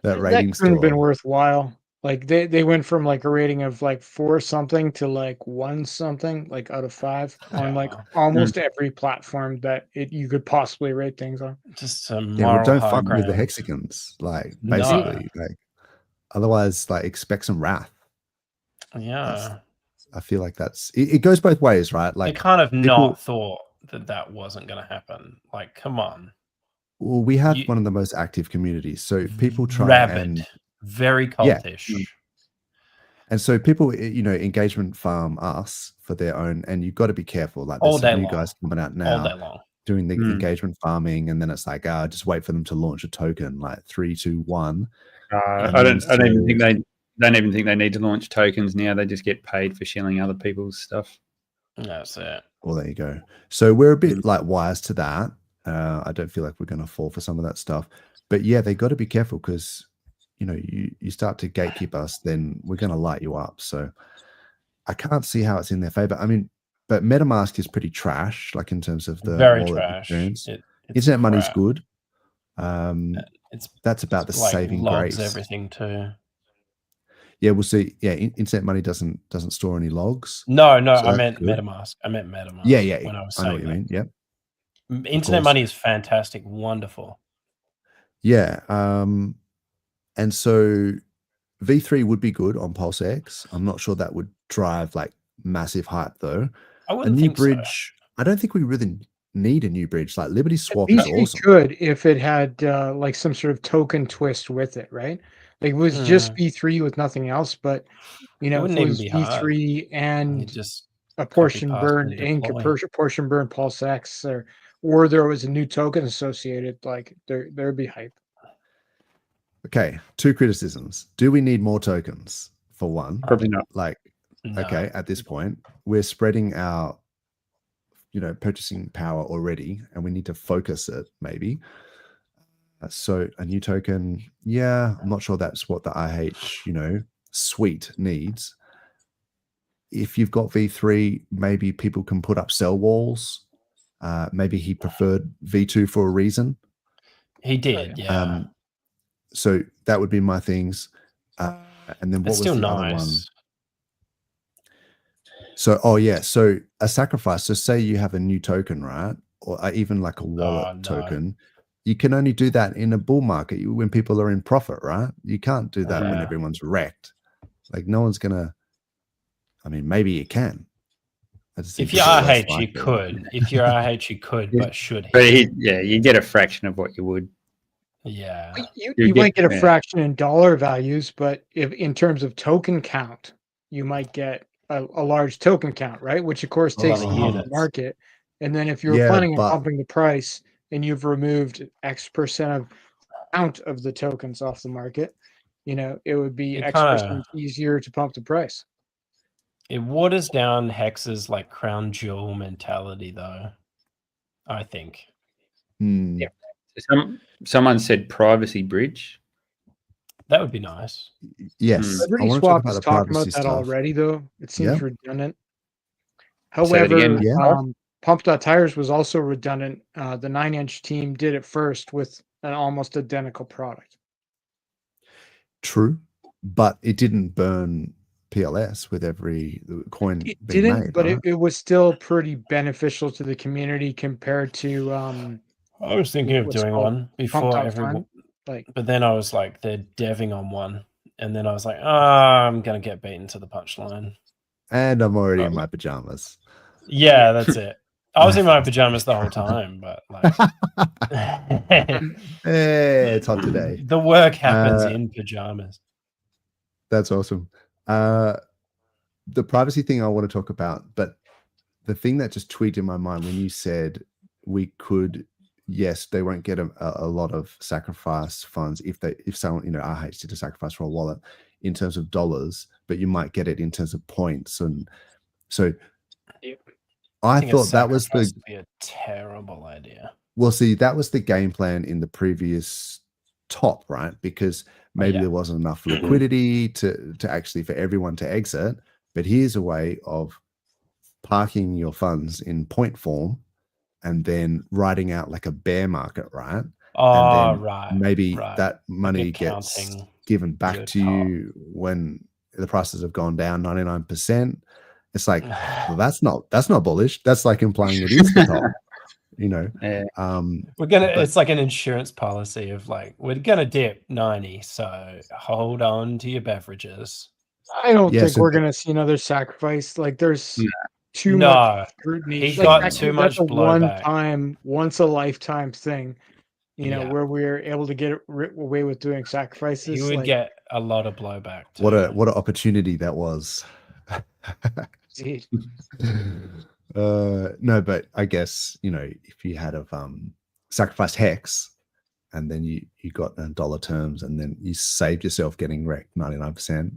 That rating couldn't have been worthwhile. Like they went from like a rating of like 4 something to like 1 something, like out of 5 on like almost every platform that you could possibly rate things on. Just some well, don't fuck with the hexagons, like basically. No. Like otherwise, like expect some wrath. Yeah. I feel like it goes both ways, right? Like they kind of not thought that wasn't going to happen. Like, come on. Well, we have one of the most active communities, so people try and very cultish. Yeah. And so people, you know, engagement farm us for their own, and you've got to be careful. Like there's some new guys coming out now doing the engagement farming, and then it's like, just wait for them to launch a token, like 3, 2, 1. I don't even think they need to launch tokens now. They just get paid for shilling other people's stuff. That's it. Well, there you go. So we're a bit like wise to that. I don't feel like we're going to fall for some of that stuff, but yeah, they got to be careful because, you know, you start to gatekeep us, then we're going to light you up. So I can't see how it's in their favor. I mean, but MetaMask is pretty trash, like in terms of the wallet experience. Internet money's good. That's about the like saving logs grace. Everything too. Yeah, we'll see. Yeah, internet money doesn't store any logs. No, so I meant MetaMask. I meant MetaMask. Yeah. When I was saying I know what you mean. Yep. Internet money is fantastic, wonderful. Yeah. And so V3 would be good on PulseX. I'm not sure that would drive like massive hype though. I wouldn't think bridge. I don't think we really need a new bridge. Like Liberty Swap is awesome. Could if it had like some sort of token twist with it, right? Like it was just V3 with nothing else, but you know, if it was V3 and just a portion burn ink, a portion burn PulseX, or there was a new token associated, like there'd be hype. Okay, 2 criticisms. Do we need more tokens? For one, probably not. Like, okay, at this point, we're spreading our, you know, purchasing power already, and we need to focus it maybe. So a new token, yeah, I'm not sure that's what the IH, you know, suite needs. If you've got V3, maybe people can put up sell walls. Maybe he preferred V2 for a reason. He did, yeah. So that would be my things. And then what was the other one? So, so a sacrifice. So say you have a new token, right? Or even like a wallet token. You can only do that in a bull market when people are in profit, right? You can't do that when everyone's wrecked. Like no one's going to, I mean, maybe you can. If you're RH, you could. If you're RH, you could, but should he? But you get a fraction of what you would. Yeah. You might get a fraction in dollar values, but if in terms of token count, you might get a large token count, right? Which of course takes the market. And then if you're planning on pumping the price and you've removed X% of count of the tokens off the market, you know, it would be X% easier to pump the price. It waters down Hex's like crown jewel mentality, though. I think. Yeah. Someone said privacy bridge. That would be nice. Yes. Liberty Swap is talking about that already, though. It seems redundant. However, Pump.Tires was also redundant. The 9-inch team did it first with an almost identical product. True, but it didn't burn PLS with every coin it being didn't, made, but right? it was still pretty beneficial to the community compared to. I was thinking of doing one before everyone, but then I was like, they're deving on one, And then I was like, I'm going to get beaten to the punchline. And I'm already in my pajamas. Yeah, that's it. I was in my pajamas the whole time, but like, hey, it's hot today. The work happens in pajamas. That's awesome. The privacy thing I want to talk about, but the thing that just tweaked in my mind when you said we could, yes, they won't get a lot of sacrifice funds if someone, you know, RH did a sacrifice for a wallet in terms of dollars, but you might get it in terms of points. And so I thought that was would be a terrible idea. Well, see, that was the game plan in the previous top, right? Because maybe there wasn't enough liquidity to actually for everyone to exit. But here's a way of parking your funds in point form and then riding out like a bear market, right? Oh, and then maybe that money like gets given back to you when the prices have gone down 99%. It's like, well, that's not bullish. That's like implying it is the top. You know, it's like an insurance policy of like, we're gonna dip 90, so hold on to your beverages. I don't think we're gonna see another sacrifice. Like there's too much scrutiny. He got too much blowback. One-time, once a lifetime thing, you know, where we're able to get away with doing sacrifices. You would get a lot of blowback. What an opportunity that was. No, but I guess, you know, if you had sacrificed Hex and then you got dollar terms and then you saved yourself getting wrecked 99%.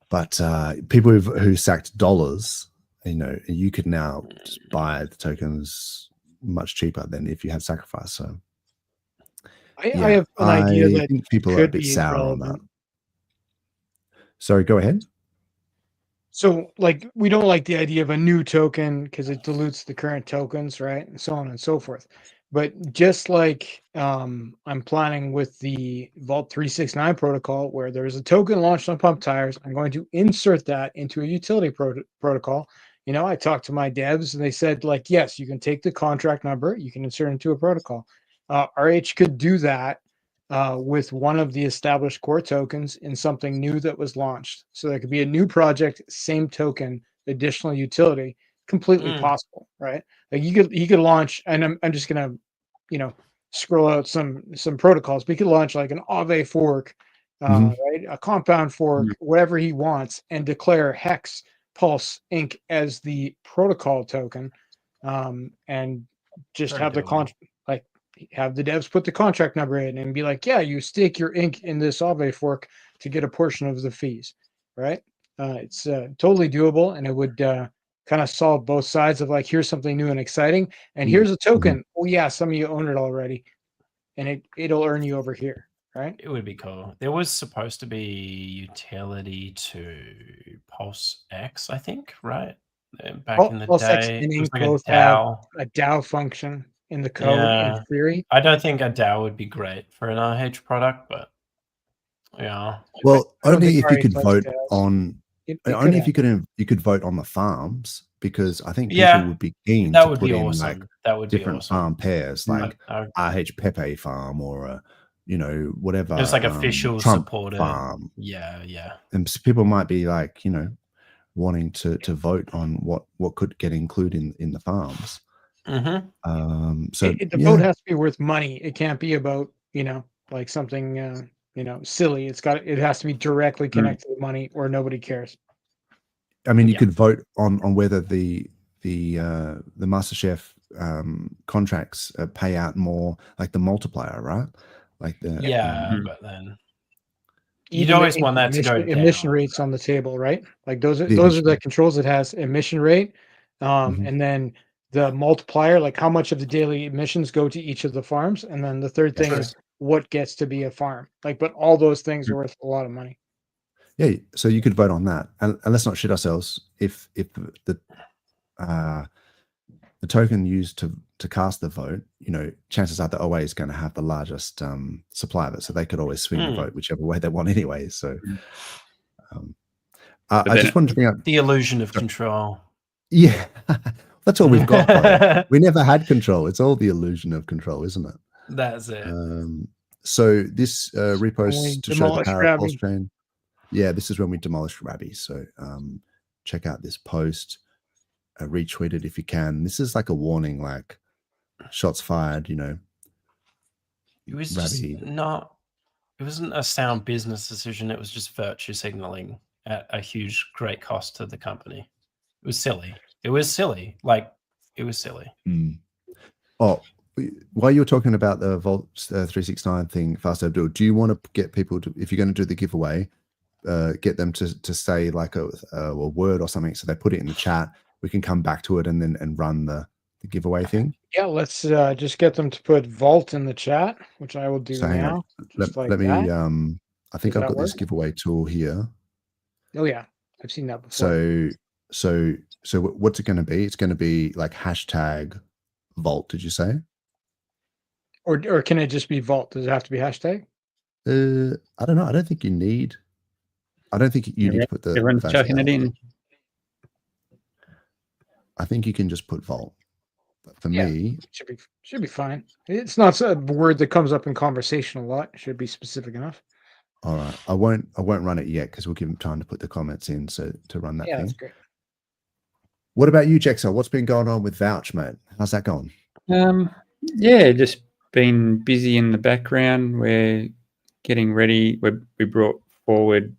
But people who sacked dollars, you know, you could now just buy the tokens much cheaper than if you had sacrifice. So I have an idea that think people are a bit sour on that. Sorry, go ahead. So, like, we don't like the idea of a new token because it dilutes the current tokens, right? And so on and so forth. But just like I'm planning with the Vault 369 protocol, where there's a token launched on pump tires, I'm going to insert that into a utility protocol. You know, I talked to my devs and they said, like, yes, you can take the contract number, you can insert it into a protocol. RH could do that with one of the established core tokens in something new that was launched. So there could be a new project, same token, additional utility, completely possible, right? Like he could launch, and I'm just gonna, you know, scroll out some protocols. But he could launch like an Aave fork, right? A compound fork, whatever he wants, and declare Hex Pulse Inc. as the protocol token, and just have the contract. Have the devs put the contract number in and be like, yeah, you stake your ink in this Aave fork to get a portion of the fees, right? It's totally doable, and it would kind of solve both sides of like, here's something new and exciting, and here's a token. Oh yeah, some of you own it already, and it'll earn you over here, right? It would be cool. There was supposed to be utility to PulseX, I think, right? Back in the day, and it was like both have a DAO function in the code in theory. I don't think a DAO would be great for an RH product, but yeah. Well, only if you could vote on only if you could vote on the farms, because I think people would be keen to put in like different farm pairs, like RH Pepe farm or you know, whatever. It's like official Trump supported farm. Yeah. And people might be like, you know, wanting to vote on what could get included in the farms. So the vote has to be worth money. It can't be about, you know, like something you know, silly. It has to be directly connected to money, or nobody cares. I mean, you could vote on whether the MasterChef contracts pay out more, like the multiplier, right? Like the but then you'd always want that to go down. Emission rates on the table, right? Like those are the controls. It has emission rate, and then the multiplier, like how much of the daily emissions go to each of the farms, and then the third thing is what gets to be a farm. Like, but all those things are worth a lot of money. Yeah, so you could vote on that, and let's not shit ourselves. If the token used to cast the vote, you know, chances are that OA is going to have the largest supply of it, so they could always swing the vote whichever way they want anyway. So, I just wanted to bring up the illusion of control. Yeah, that's all we've got. We never had control. It's all the illusion of control, isn't it? That's it. So this repost we to show the demolished power of Rabby. PulseChain. Yeah, this is when we demolished Rabby. So check out this post. Retweet it if you can. This is like a warning, like shots fired. You know, It was Rabby. just not. It wasn't a sound business decision. It was just virtue signaling at a huge, great cost to the company. It was silly. It was silly. Like, it was silly. Mm. Oh, while you're talking about the Vault 369 thing, Fast Abdul, do you want to get people to, if you're going to do the giveaway, get them to say like a word or something, so they put it in the chat. We can come back to it and then run the giveaway thing. Yeah, let's just get them to put Vault in the chat, which I will do So hang now. on. Let me. I think Does I've that got this work? giveaway tool here. Oh yeah, I've seen that before. So what's it going to be? It's going to be like hashtag Vault. Did you say? Or can it just be Vault? Does it have to be hashtag? I don't know. I don't think you need. I don't think you need to put the. Everyone's chucking it in. I think you can just put Vault. But for me, should be fine. It's not a word that comes up in conversation a lot. It should be specific enough. All right, I won't run it yet because we'll give them time to put the comments in. So to run that thing. That's great. What about you, Jexel? What's been going on with Vouch, mate? How's that going? Yeah, just been busy in the background. We're getting ready. We brought forward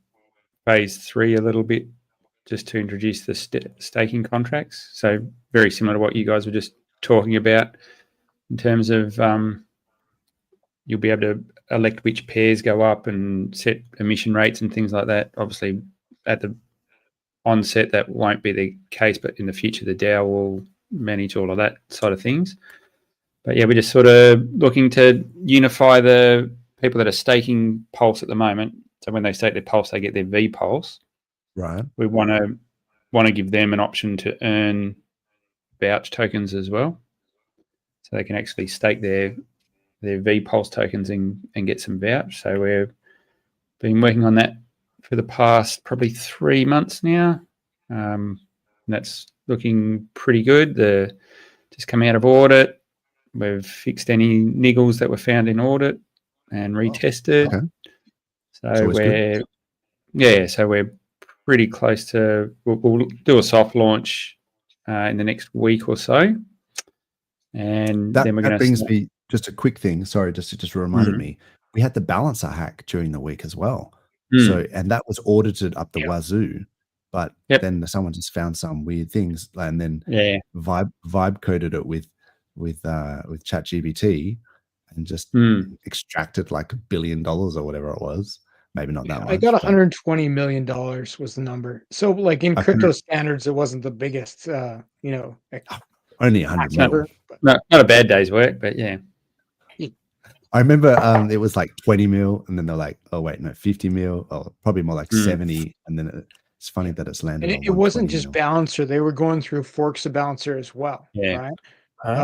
phase 3 a little bit just to introduce the staking contracts. So very similar to what you guys were just talking about in terms of you'll be able to elect which pairs go up and set emission rates and things like that. Obviously, at the onset, that won't be the case, but in the future, the DAO will manage all of that side of things. But yeah, we're just sort of looking to unify the people that are staking Pulse at the moment. So when they stake their Pulse, they get their V Pulse. Right. We want to give them an option to earn vouch tokens as well, so they can actually stake their V Pulse tokens and get some vouch. So we've been working on that for the past probably 3 months now. And that's looking pretty good. Just coming out of audit, we've fixed any niggles that were found in audit and retested. Okay. So we're pretty close to. We'll do a soft launch in the next week or so, and then we're going to. That brings me just a quick thing. Sorry, just reminded me. We had the balancer hack during the week as well. So, and that was audited up the wazoo, but then someone just found some weird things, and then vibe coded it with ChatGPT and just extracted like $1 billion or whatever it was. Maybe not that much. I got $120 million was the number. So like in crypto standards, it wasn't the biggest, only 100 million. Not a bad day's work, but yeah. I remember it was like 20 mil, and then they're like, oh wait, no, 50 mil, or probably more like 70, and then it's funny that it's landed. And it wasn't just Balancer; they were going through forks of Balancer as well, right?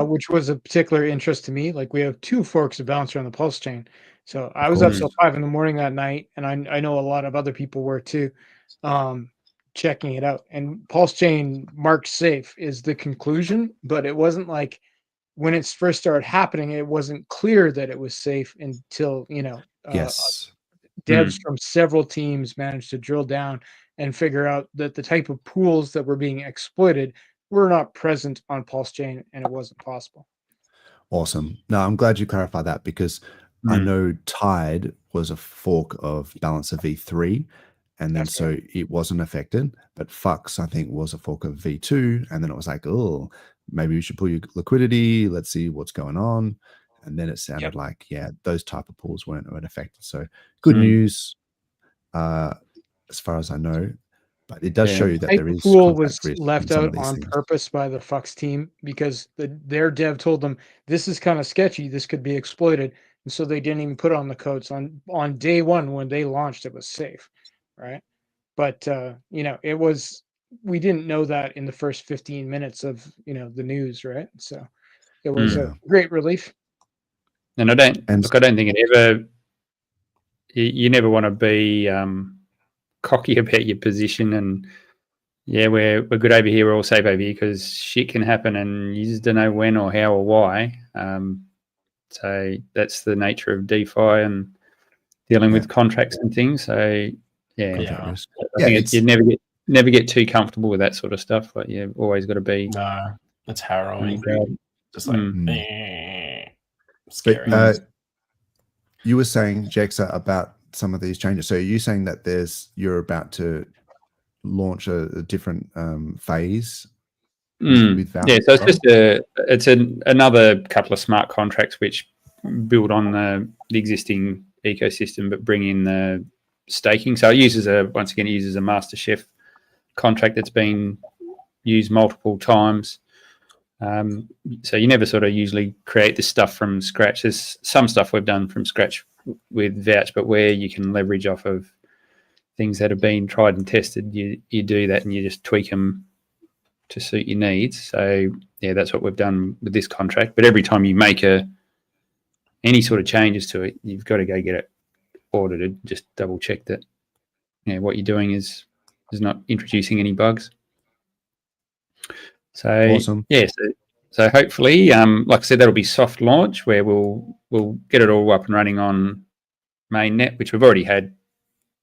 Which was a particular interest to me. Like we have 2 forks of Balancer on the Pulse chain, so I was up till 5 a.m. that night, and I know a lot of other people were too, checking it out. And Pulse chain marked safe is the conclusion, but it wasn't like. When it first started happening, it wasn't clear that it was safe until, devs from several teams managed to drill down and figure out that the type of pools that were being exploited were not present on PulseChain, and it wasn't possible. Awesome. No, I'm glad you clarified that, because I know Tide was a fork of Balancer V3, and then so it wasn't affected, but Fux, I think, was a fork of V2, and then it was like, oh, maybe we should pull your liquidity. Let's see what's going on. And then it sounded like, those type of pools weren't affected. So good news, as far as I know. But it does show you that there is pool was left out on purpose by the Fux team, because their dev told them this is kind of sketchy. This could be exploited, and so they didn't even put on the codes on day one when they launched. It was safe, right? But it was. We didn't know that in the first 15 minutes of the news, right? So it was a great relief. And I don't think it ever. You never want to be cocky about your position, and we're good over here, we're all safe over here, because shit can happen, and you just don't know when or how or why. So that's the nature of DeFi and dealing with contracts and things. So I think you never get too comfortable with that sort of stuff. Like you've always got to be. No, it's harrowing. Just like scary. But, you were saying, Jexa, about some of these changes. So are you saying that you're about to launch a different phase with Voucher? So it's another couple of smart contracts which build on the existing ecosystem, but bring in the staking. So it uses a Master Chef contract that's been used multiple times. So you never sort of usually create this stuff from scratch. There's some stuff we've done from scratch with Vouch, but where you can leverage off of things that have been tried and tested, you do that and you just tweak them to suit your needs. So that's what we've done with this contract. But every time you make any sort of changes to it, you've got to go get it audited. Just double check that what you're doing is not introducing any bugs. So awesome. So hopefully, like I said, that'll be soft launch where we'll get it all up and running on mainnet, which we've already had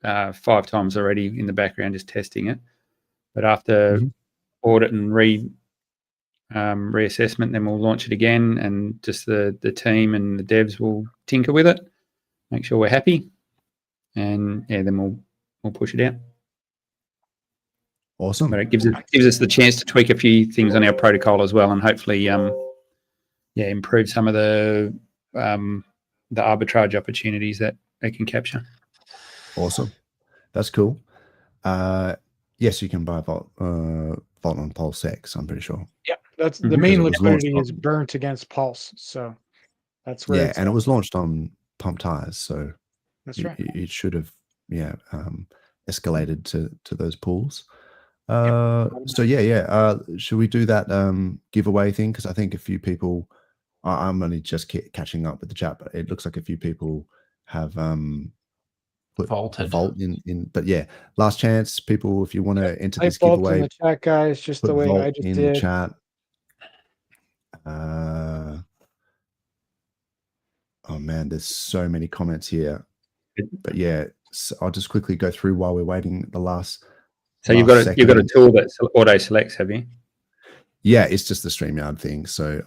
5 times already in the background, just testing it. But after audit and reassessment, then we'll launch it again, and just the team and the devs will tinker with it, make sure we're happy, and then we'll push it out. Awesome. But it gives us the chance to tweak a few things on our protocol as well, and hopefully, improve some of the arbitrage opportunities that they can capture. Awesome, that's cool. Yes, you can buy Vault on PulseX. I'm pretty sure. Yeah, that's the main liquidity is burnt against Pulse, so that's where. Yeah, and it was launched on Pump Tires, so that's right. It should have escalated to those pools. So should we do that giveaway thing? Because I think a few people, I'm only just catching up with the chat, but it looks like a few people have put Vault in. But last chance, people, if you want to enter this giveaway, in the chat, guys, just the way Vault I just in did. The chat. Oh man, there's so many comments here. But so I'll just quickly go through while we're waiting the last. So you've got a tool that auto selects, have you? Yeah, it's just the StreamYard thing. So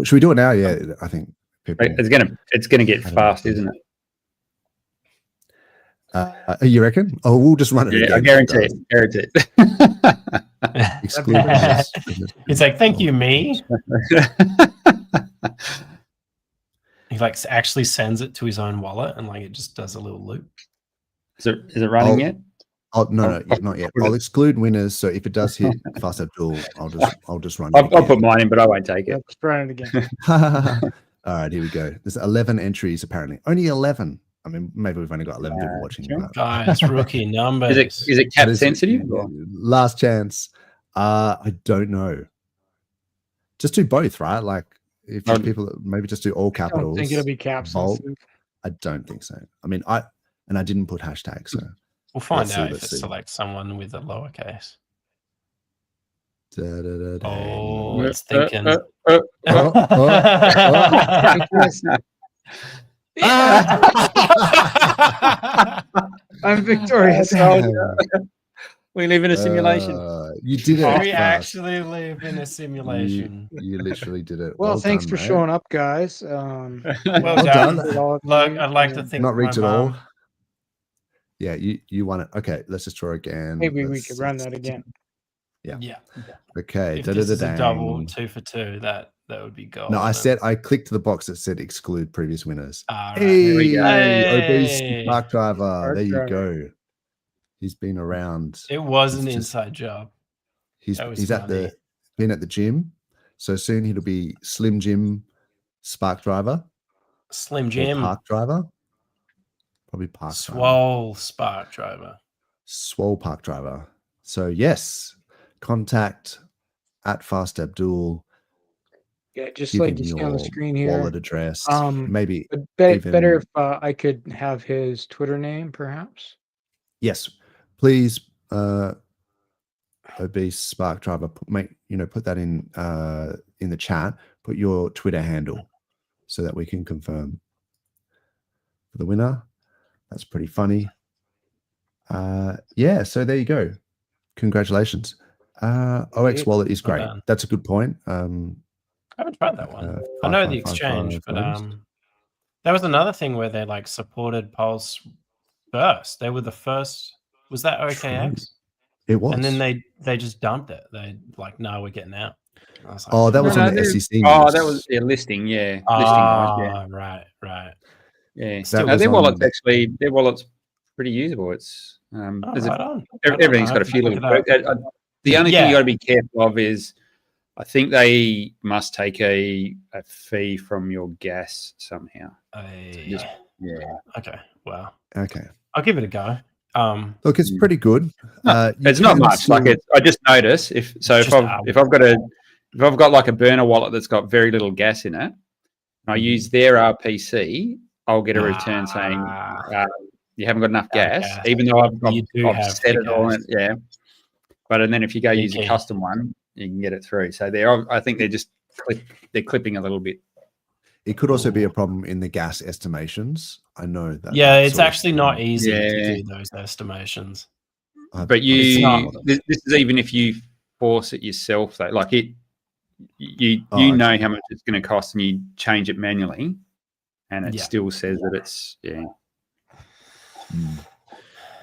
should we do it now? Yeah, I think people. It's gonna get fast, isn't it? You reckon? Oh, we'll just run it. Yeah, I guarantee it. It's like, thank you, me. He actually sends it to his own wallet, and it just does a little loop. Is it running yet? No, not yet. I'll exclude winners. So if it does hit Fast Abdul, I'll just run. I'll put mine in, but I won't take it. Let's run it again. All right, here we go. There's 11 entries apparently. Only 11. I mean, maybe we've only got 11 people watching. Guys, rookie numbers. Is it cap sensitive? Last chance. I don't know. Just do both, right? Like if people maybe just do all capitals. I don't think it'll be cap sensitive. I don't think so. I mean, I didn't put hashtag, so. We'll find out if it selects someone with a lowercase. Oh, it's thinking. I'm victorious. We live in a simulation. You did it. We actually live in a simulation. You literally did it. Well, thanks for showing up, guys. Well done. Look, I'd like to think not rigged at all. Yeah, you won it. Okay, let's just draw again. Maybe we could run that again. Yeah. Okay. If this is a double 2 for 2, that would be gold. No, I clicked the box that said exclude previous winners. Right. Hey, Spark Driver. There you go. He's been around. It was an inside job. He's been at the gym. So soon he'll be Slim Jim Spark Driver. Slim Jim. Park Driver. Probably Park Swole Driver. Spark Driver. Swole Park Driver. So yes, contact at Fast Abdul. Yeah, just like you see on the screen here. Wallet address. Maybe better if I could have his Twitter name, perhaps. Yes, please. Obese Spark Driver. Put that in the chat. Put your Twitter handle. so that we can confirm for the winner. That's pretty funny. Yeah, so there you go. Congratulations. OX wallet is great. That's a good point. I haven't tried that one. I know the exchange, but there was another thing where they like supported Pulse first. They were the first. Was that OKX? True. It was. And then they just dumped it. They like, no, we're getting out. Like, oh, that was on the SEC news. Oh, that was their listing. Yeah. Right. Yeah. Their wallet's pretty usable. It's everything's got a few little. The only thing you got to be careful of is, I think they must take a fee from your gas somehow. Okay. Well. Okay. I'll give it a go. Look, it's pretty good. It's not much. Still... Like I just notice if I've got like a burner wallet that's got very little gas in it, and I use their RPC, I'll get a return saying you haven't got enough gas, even though I've set it all in. Yeah. But and then if you go use a custom one, you can get it through. So I think they're clipping a little bit. It could also be a problem in the gas estimations. I know that. Yeah, it's actually not easy to do those estimations. But this is even if you force it yourself, though. Like you know how much it's going to cost, and you change it manually, and it still says that it's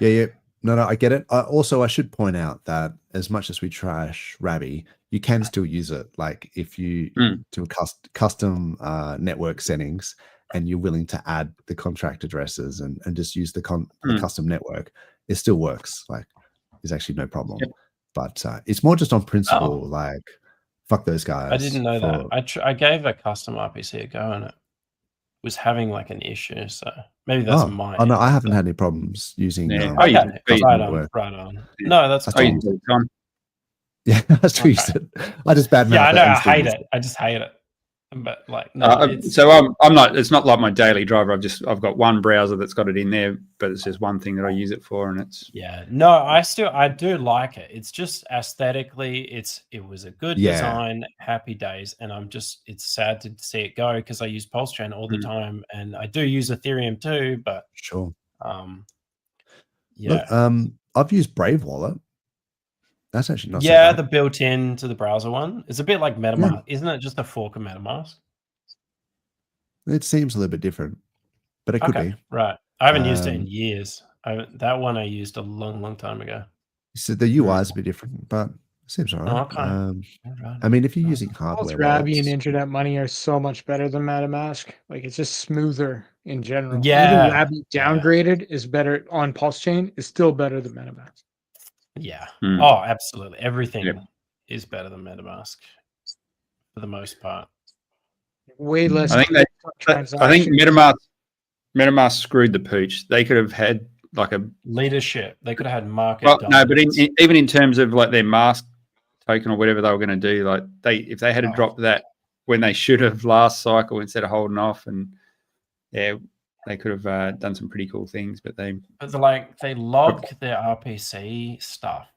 Yeah. No, I get it. I should point out that as much as we trash Rabby, you can still use it. Like if you do a custom network settings and you're willing to add the contract addresses and just use the custom network, it still works. Like there's actually no problem. Yep. But it's more just on principle. Like fuck those guys. I didn't know that. I gave a custom RPC a go and it was having like an issue. So maybe that's mine. Oh no, I haven't had any problems using. Right on. No, that's cool. Yeah, I still used it. I just bad. Yeah, I know. I hate it. I just hate it. But like, no. So I'm not. It's not like my daily driver. I've got one browser that's got it in there, but it's just one thing that I use it for, and it's. Yeah. No, I do like it. It's just aesthetically, it was a good design. Happy days, and it's sad to see it go because I use PulseChain all the time, and I do use Ethereum too. But sure. Yeah. Look, I've used Brave Wallet. That's actually not. Yeah, the built-in to the browser one. It's a bit like MetaMask, isn't it? Just a fork of MetaMask. It seems a little bit different, but it could be. Right. I haven't used it in years. That one I used a long time ago. So the UI is a bit different, but it seems all right. Okay. I mean, if you're using hardware, Rabby and Internet Money are so much better than MetaMask. Like it's just smoother in general. Yeah. Even Rabby downgraded is better on PulseChain. Is still better than MetaMask. Yeah. Oh, absolutely. Everything is better than MetaMask for the most part. Way less. I think MetaMask screwed the pooch. They could have had like a leadership. They could have had market. Well, no, but even in terms of like their mask token or whatever they were going to do, like if they had dropped that when they should have last cycle instead of holding off, and they could have done some pretty cool things, but they log their RPC stuff,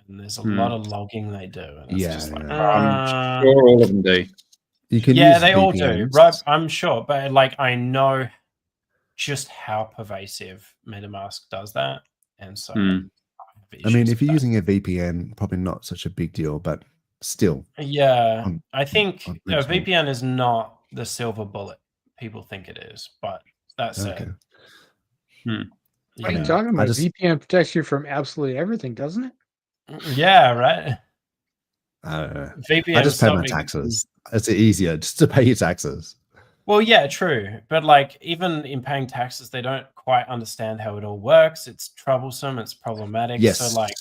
and there's a lot of logging they do. And it's just like, I'm sure all of them do. You can they all do, right? I'm sure, but like I know just how pervasive MetaMask does that, and so. I mean, if you're using a VPN, probably not such a big deal, but still. Yeah, I think VPN is not the silver bullet people think it is, but. That's okay. What are you talking about? VPN protects you from absolutely everything, doesn't it? Yeah, right. I don't know. VPN I just pay my taxes. It's easier just to pay your taxes. Well, yeah, true. But like even in paying taxes, they don't quite understand how it all works. It's troublesome. It's problematic. Yes. So like,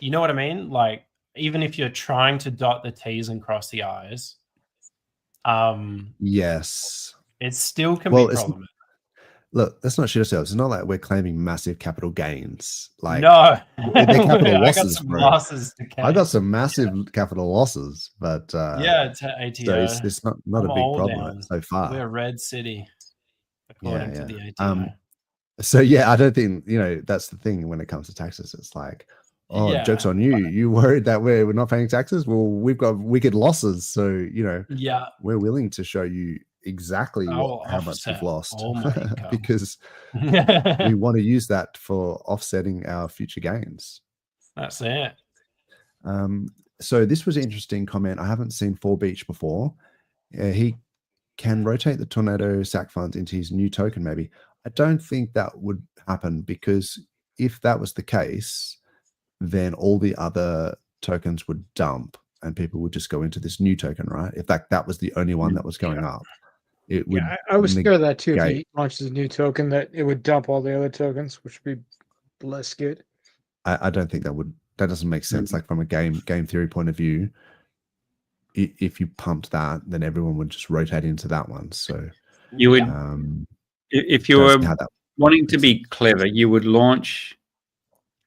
you know what I mean? Like even if you're trying to dot the T's and cross the I's, yes, it still can be problematic. Look, let's not shoot ourselves. It's not like we're claiming massive capital gains. Like no, they're capital losses, I got some bro. losses to I got some massive capital losses, but it's ATO. So it's not a big problem so far. We're a red city, according to the ATO. So yeah, I don't think that's the thing when it comes to taxes. It's like, joke's on you. You worried that we're not paying taxes? Well, we've got wicked losses, so we're willing to show you exactly how much we've lost all my income. because we want to use that for offsetting our future gains. That's it. So this was an interesting comment. I haven't seen 4Beach before. He can rotate the Tornado SAC funds into his new token, maybe. I don't think that would happen, because if that was the case, then all the other tokens would dump and people would just go into this new token, right? If that was the only one that was going up, it would. Yeah, I was scared of that too. If he launches a new token, that it would dump all the other tokens, which would be less good. I don't think that doesn't make sense. Like from a game theory point of view, if you pumped that, then everyone would just rotate into that one. So you would, if you were wanting to be clever, you would launch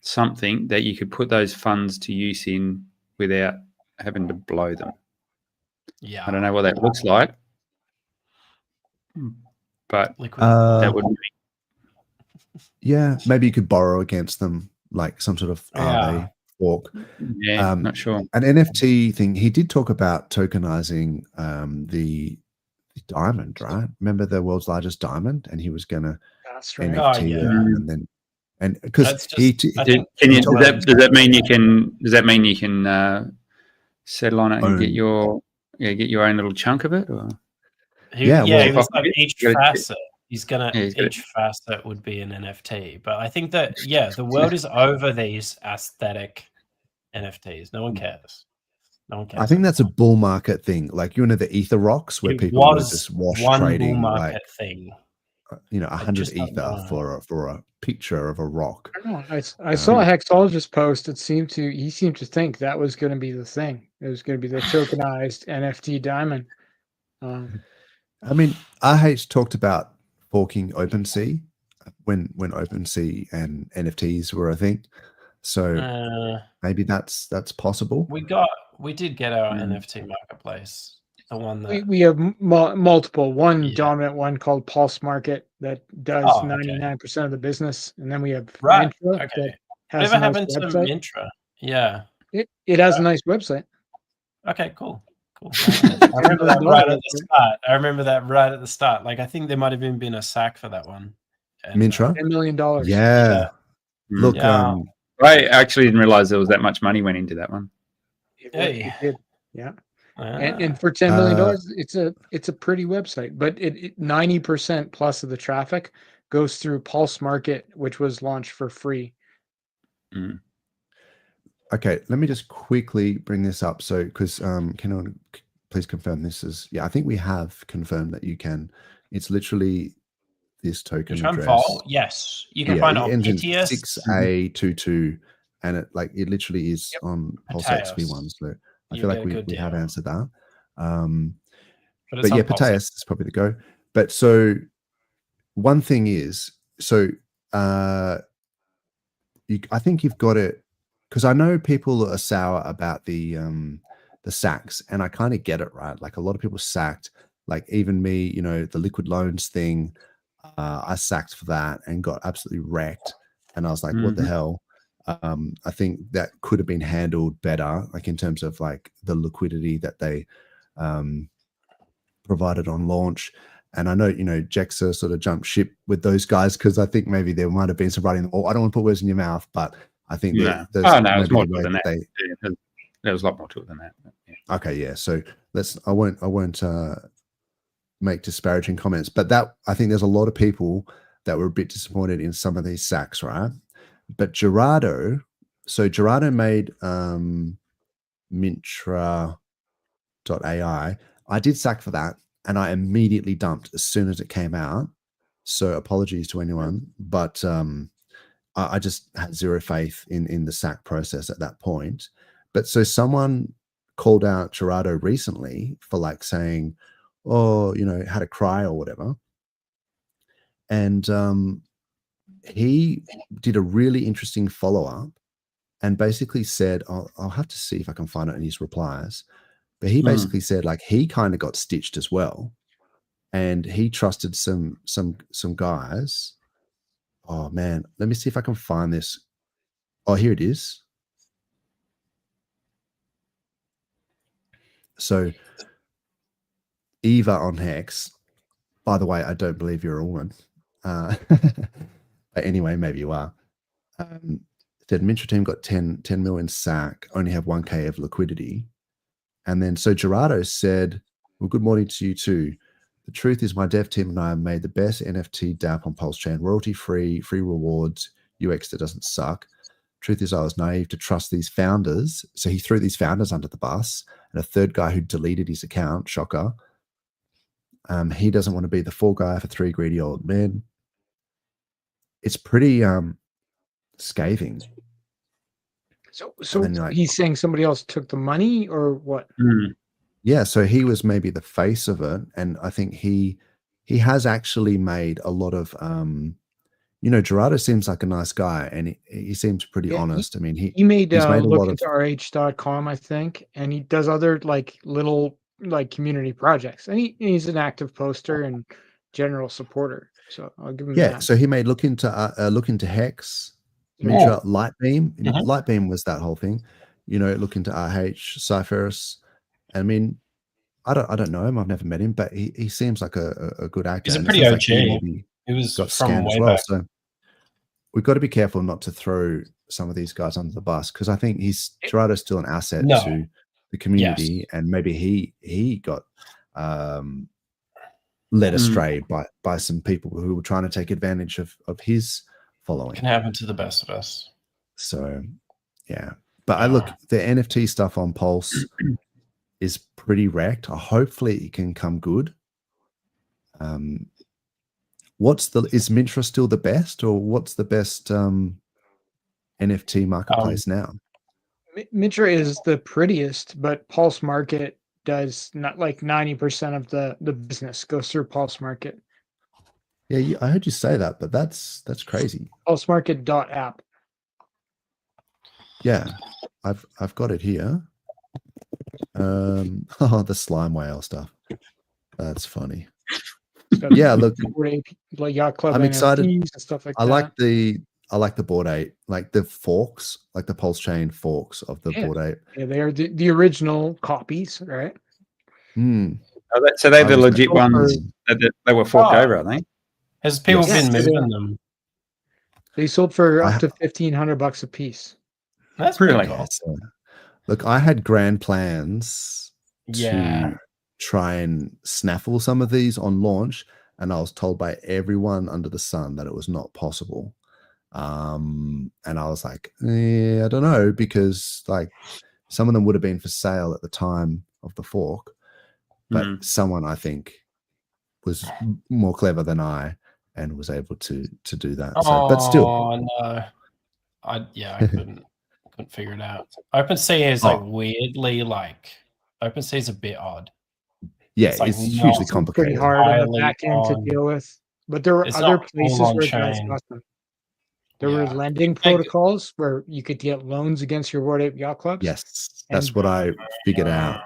something that you could put those funds to use in without having to blow them. Yeah, I don't know what that looks like, but that would. Yeah, maybe you could borrow against them, like some sort of fork. Yeah, not sure. An NFT thing. He did talk about tokenizing the diamond, right? Remember the world's largest diamond, and he was going to NFT and because does that mean you can settle on it and get your own little chunk of it? Or? He was like each facet. He's gonna each facet would be an NFT. But I think that the world is over these aesthetic NFTs. No one cares. I think that's a bull market thing. Like, you know, the ether rocks where people were just wash trading bull market thing. 100 ether for a picture of a rock. I don't know. I saw a hexologist post. He seemed to think that was going to be the thing. It was going to be the tokenized NFT diamond. I mean, RH talked about forking OpenSea when OpenSea and NFTs were a thing. So maybe that's possible. We did get our NFT marketplace. The one that we have multiple. One dominant one called Pulse Market that does 99% of the business, and then we have Mintra. Okay. Whatever happened to Mintra? Yeah. It has a nice website. Okay, cool. I remember that right at the start. Right at the start. Like, I think there might have even been a sack for that one. Mintra? $10 million. Yeah. Look, I actually didn't realize there was that much money went into that one. It did. Yeah. And for $10 million, it's a pretty website, but 90% plus of the traffic goes through Pulse Market, which was launched for free. Okay, let me just quickly bring this up. So, because can anyone please confirm this is? Yeah, I think we have confirmed that you can. It's literally this token address. Yes, you can find it on PTS 6A22, and it literally is on PulseX V1. So I feel like we have answered that. But yeah, Pateus is probably the go. But so one thing is, I think you've got it, because I know people are sour about the sacks, and I kind of get it, right? Like, a lot of people sacked, like even me, you know, the liquid loans thing, I sacked for that and got absolutely wrecked. And I was like, what the hell? I think that could have been handled better, like in terms of like the liquidity that they provided on launch. And I know, you know, Jexa sort of jumped ship with those guys, because I think maybe there might have been some writing. I don't want to put words in your mouth, but I think it was more to it than that. There was a lot more to it than that. Yeah. Okay, yeah. So I won't make disparaging comments, but that, I think there's a lot of people that were a bit disappointed in some of these sacks, right? But Gerardo made Mintra.ai. I did sack for that, and I immediately dumped as soon as it came out. So apologies to anyone, but I just had zero faith in the sack process at that point. But so someone called out Gerardo recently for like saying, oh, you know, had a cry or whatever. And he did a really interesting follow-up and basically said, I'll have to see if I can find it in his replies. But he basically said, like, he kind of got stitched as well. And he trusted some guys. Oh man, let me see if I can find this. Oh, here it is. So Eva on Hex By the way, I don't believe you're a woman. But anyway, maybe you are. Said Mintra team got 10 million SAC, only have 1K of liquidity. And then so Gerardo said, well, good morning to you too. The truth is my dev team and I have made the best NFT DApp on PulseChain, royalty-free, free rewards, UX that doesn't suck. Truth is I was naive to trust these founders. So he threw these founders under the bus, and a third guy who deleted his account, shocker. He doesn't want to be the fall guy for 3 greedy old men. It's pretty scathing. So he's saying somebody else took the money or what? Yeah, so he was maybe the face of it, and I think he has actually made a lot of Gerardo seems like a nice guy, and he seems pretty honest. I mean, he made a lot into RH.com, I think, and he does other little community projects, and he's an active poster and general supporter. So I'll give him that. So he made look into Hex, Mintra, Lightbeam. Lightbeam was that whole thing. Look into RH, Cypherus. I mean, I don't know him. I've never met him, but he seems like a good actor. He's a pretty OG. He was got from way back. So we've got to be careful not to throw some of these guys under the bus, because I think Gerardo's still an asset to the community, and maybe he got led astray by some people who were trying to take advantage of his following. It can happen to the best of us. So yeah, but I look, the NFT stuff on Pulse is pretty wrecked. Hopefully it can come good. Is Mintra still the best, or what's the best NFT marketplace now? Mintra is the prettiest, but Pulse Market does not 90% of the business goes through Pulse Market. Yeah, I heard you say that, but that's crazy. PulseMarket.app. Yeah, I've got it here. The slime whale stuff. That's funny. Yeah, look, Yacht Club, I'm excited. And stuff like I like the Bored Ape, like the forks, like the PulseChain forks of the Bored Ape. Yeah, they are the original copies, right? So they're the legit ones that they were forked over, I think. Has people been moving them? They sold for up to $1,500 a piece. That's pretty cool. Look, I had grand plans to try and snaffle some of these on launch, and I was told by everyone under the sun that it was not possible. And I was like, I don't know, because some of them would have been for sale at the time of the fork, but someone I think was more clever than I and was able to do that. But still, no, I couldn't figure it out. OpenSea is weirdly OpenSea is a bit odd. Yeah, it's hugely complicated. Pretty hard on the back end to deal with. But there were other places where guys got them. There were lending protocols where you could get loans against your Bored Ape Yacht Clubs. Yes, that's what I figured out.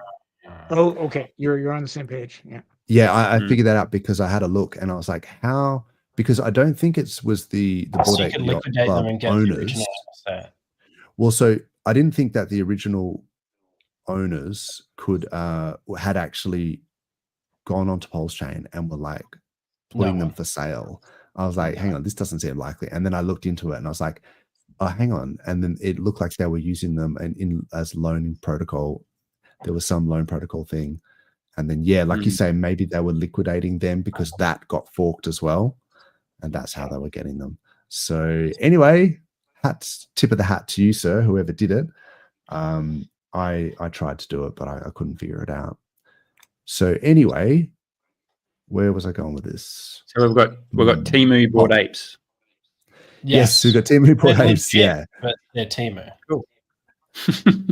Oh, okay. You're on the same page. Yeah. Yeah, I figured that out because I had a look and I was like, how? Because I don't think it was the Bored Ape Yacht Club owners. Well, so I didn't think that the original owners had actually gone onto PulseChain and were putting them for sale. I was like, hang on, this doesn't seem likely. And then I looked into it and I was like, oh, hang on. And then it looked like they were using them as loan protocol. There was some loan protocol thing. And then, like you say, maybe they were liquidating them because that got forked as well. And that's how they were getting them. So anyway, tip of the hat to you, sir, whoever did it. I tried to do it, but I couldn't figure it out. So anyway, where was I going with this? So we've got Temu Bored Apes. Yes, we've got Temu Bored Apes. Yeah, but they're Temu. Cool.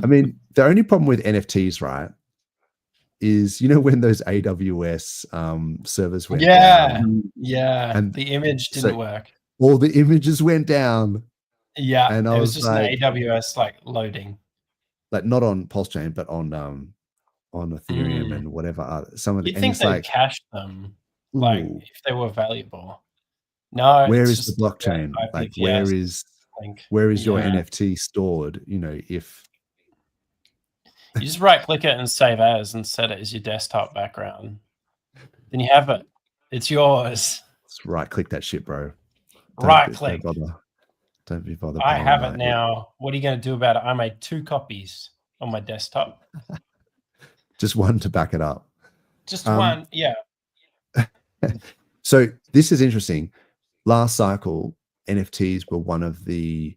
I mean, the only problem with NFTs, right, is when those AWS servers went down. Yeah, and the image didn't work. All the images went down. Yeah, and it was just an AWS loading. Not on PulseChain, but on Ethereum and whatever. Some of the you'd think they cached them if they were valuable. No, where is the blockchain? Where is your NFT stored? If you just right click it and save as and set it as your desktop background, then you have it. It's yours. Let's right click that shit, bro. Right click. Don't be bothered. I have it now. What are you going to do about it? I made 2 copies on my desktop. Just one to back it up. Just one, yeah. So this is interesting. Last cycle, NFTs were one of the,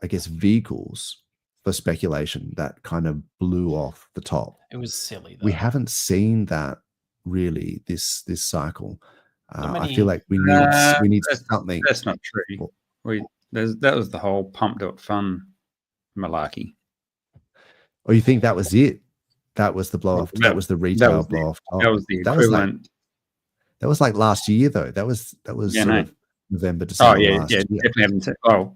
I guess, vehicles for speculation that kind of blew off the top. It was silly, though. We haven't seen that really this cycle. I feel like we need something. That's not true. That was the whole pump.fun malarkey. Oh, you think that was it? That was the blow off. That was the retail blow off. That was the equivalent. That was like last year, though. That was sort of November, December. Oh yeah, definitely haven't said. Oh,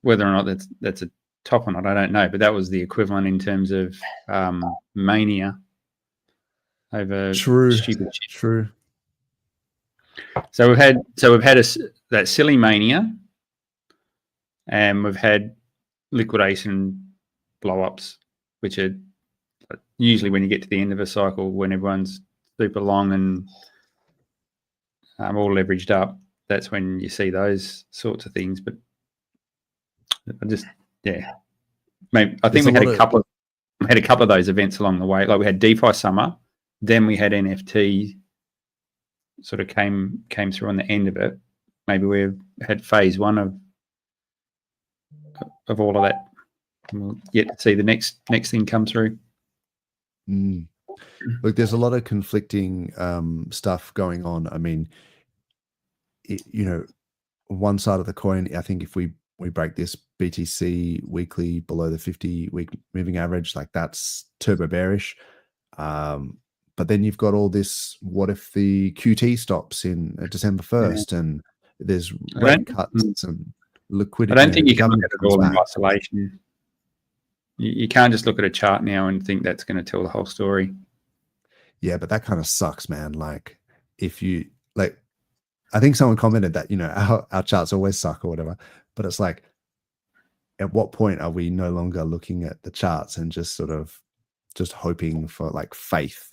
whether or not that's a top or not, I don't know. But that was the equivalent in terms of mania over stupid shit. True. So we've had that silly mania, and we've had liquidation blow-ups, which are usually when you get to the end of a cycle when everyone's super long and all leveraged up. That's when you see those sorts of things. But I just maybe I think we had a couple of those events along the way. Like we had DeFi summer, then we had NFT. Sort of came through on the end of it. Maybe we've had phase 1 of all of that. We'll yet to see the next thing come through. Look, there's a lot of conflicting stuff going on. I mean, one side of the coin, I think if we break this BTC weekly below the 50-week moving average, like that's turbo bearish. But then you've got all this, what if the QT stops in December 1st and there's rate cuts and liquidity? I don't think you can look at it all in isolation. You can't just look at a chart now and think that's going to tell the whole story. Yeah, but that kind of sucks, man. Like if you like, I think someone commented that, our charts always suck or whatever, but it's like, at what point are we no longer looking at the charts and just sort of just hoping for like faith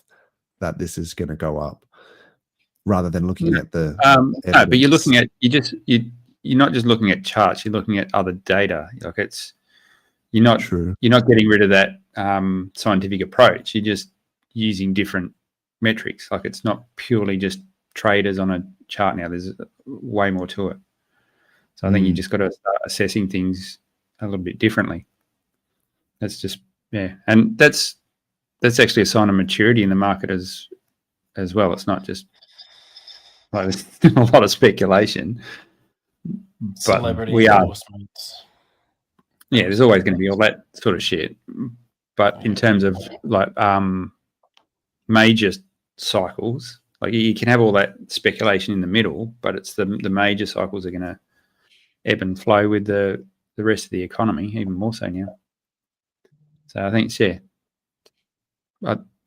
that this is going to go up rather than looking at the no, but you're looking at you're not just looking at charts, you're looking at other data. Like you're not getting rid of that scientific approach. You're just using different metrics. Like it's not purely just traders on a chart now. There's way more to it. So I think you just got to start assessing things a little bit differently. That's just and that's actually a sign of maturity in the market as well. It's not just like there's a lot of speculation, but celebrity we are. endorsements. Yeah, there's always going to be all that sort of shit. But in terms of like major cycles, like you can have all that speculation in the middle, but it's the major cycles are going to ebb and flow with the rest of the economy, even more so now. So I think it's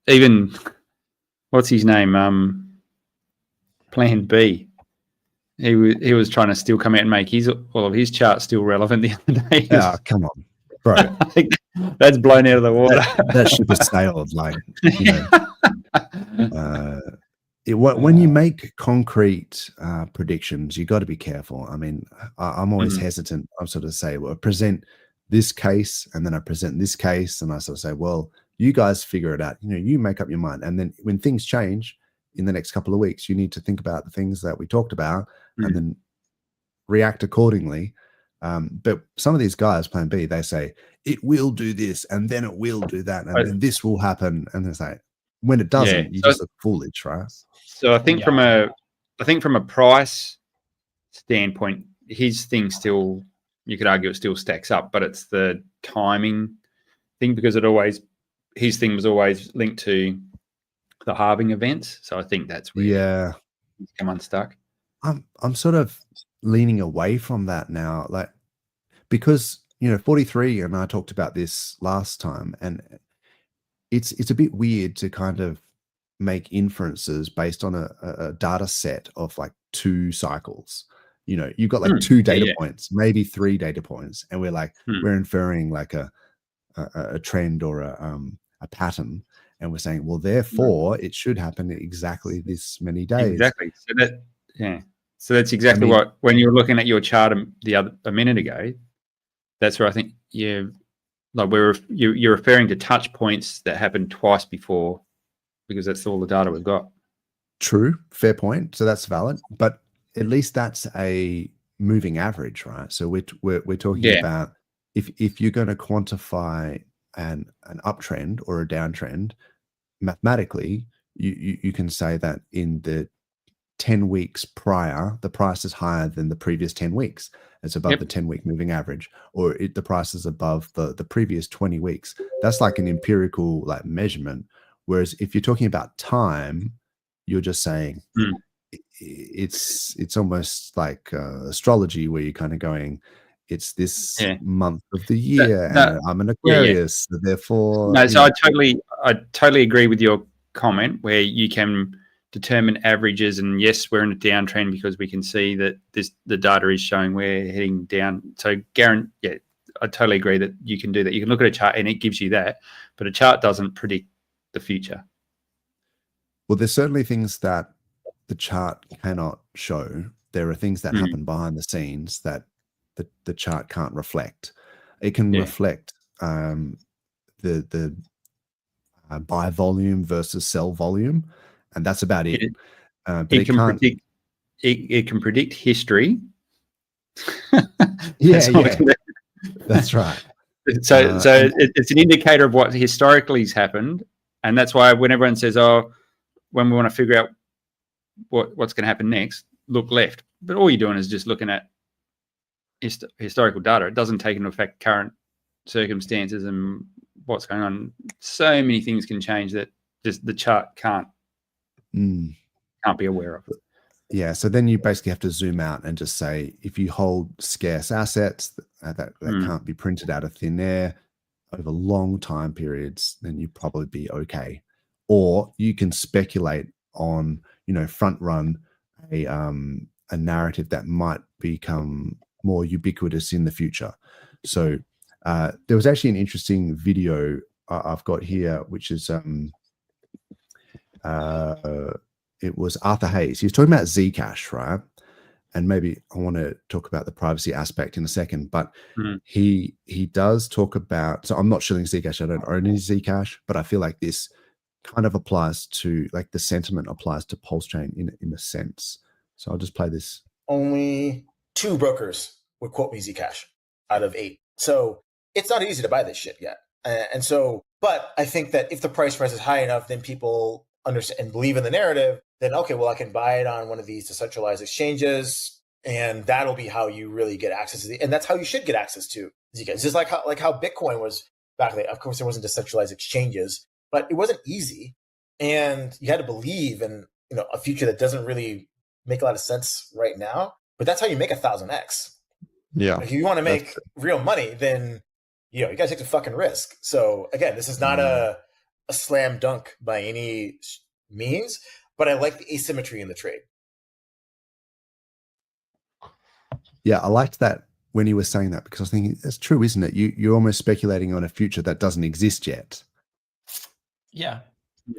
even what's his name? Plan B. He was trying to still come out and make all of his charts still relevant the other day. Oh, come on, bro! I think that's blown out of the water. That ship has sailed. Like, when you make concrete predictions, you got to be careful. I mean, I'm always hesitant. I sort of say, well, I present this case, and then I present this case, and I sort of say, well, you guys figure it out. You make up your mind. And then when things change in the next couple of weeks, you need to think about the things that we talked about and then react accordingly. But some of these guys, Plan B, they say, it will do this, and then it will do that, and then this will happen. And it's like, when it doesn't, you just look foolish, right? So I think from a price standpoint, his thing still, you could argue it still stacks up, but it's the timing thing because his thing was always linked to the halving events. So I think that's where he's come unstuck. I'm sort of leaning away from that now, like because 43 and I talked about this last time, and it's a bit weird to kind of make inferences based on a data set of like 2 cycles. You've got like 2 data points, maybe 3 data points, and we're like we're inferring like a trend or a pattern, and we're saying, well, therefore it should happen in exactly this many days. Exactly. So that's exactly what, when you were looking at your chart a minute ago, that's where I think you're referring to touch points that happened twice before, because that's all the data we've got. True, fair point. So that's valid, but at least that's a moving average, right? So we're talking about if you're going to quantify an uptrend or a downtrend, mathematically, you can say that in the 10 weeks prior, the price is higher than the previous 10 weeks. It's above the 10-week moving average, or the price is above the previous 20 weeks. That's like an empirical like measurement. Whereas if you're talking about time, you're just saying it's almost like astrology, where you're kind of going, it's this month of the year, and I'm an Aquarius, so therefore. No, so I totally agree with your comment, where you can determine averages, and yes, we're in a downtrend because we can see that the data is showing we're heading down. So I totally agree that you can do that. You can look at a chart and it gives you that, but a chart doesn't predict the future. Well, there's certainly things that the chart cannot show. There are things that happen behind the scenes that the chart can't reflect. It can reflect the buy volume versus sell volume, and that's about it. But it can predict history. That's right. So it's an indicator of what historically has happened, and that's why when everyone says, "Oh, when we want to figure out what's going to happen next, look left," but all you're doing is just looking at historical data. It doesn't take into effect current circumstances and what's going on. So many things can change that just the chart can't be aware of. Yeah, so then you basically have to zoom out and just say, if you hold scarce assets that can't be printed out of thin air over long time periods, then you probably be okay. Or you can speculate on, front run a narrative that might become more ubiquitous in the future. So there was actually an interesting video I've got here, which is it was Arthur Hayes. He was talking about Zcash, right? And maybe I want to talk about the privacy aspect in a second, but he does talk about, so I'm not shilling Zcash. I don't own any Zcash, but I feel like this kind of applies to, like, the sentiment applies to PulseChain in a sense. So I'll just play this. Only 2 brokers would quote me Zcash out of 8. So it's not easy to buy this shit yet. And so, but I think that if the price is high enough, then people understand and believe in the narrative, then okay, well, I can buy it on one of these decentralized exchanges, and that'll be how you really get access to and that's how you should get access to Zcash. It's just like how Bitcoin was back then. Of course, there wasn't decentralized exchanges, but it wasn't easy, and you had to believe in a future that doesn't really make a lot of sense right now. But that's how you make 1,000x. Yeah. If you want to make real money, then you got to take the fucking risk. So again, this is not a slam dunk by any means, but I like the asymmetry in the trade. Yeah, I liked that when he was saying that, because I was thinking, that's true, isn't it? You're almost speculating on a future that doesn't exist yet. Yeah.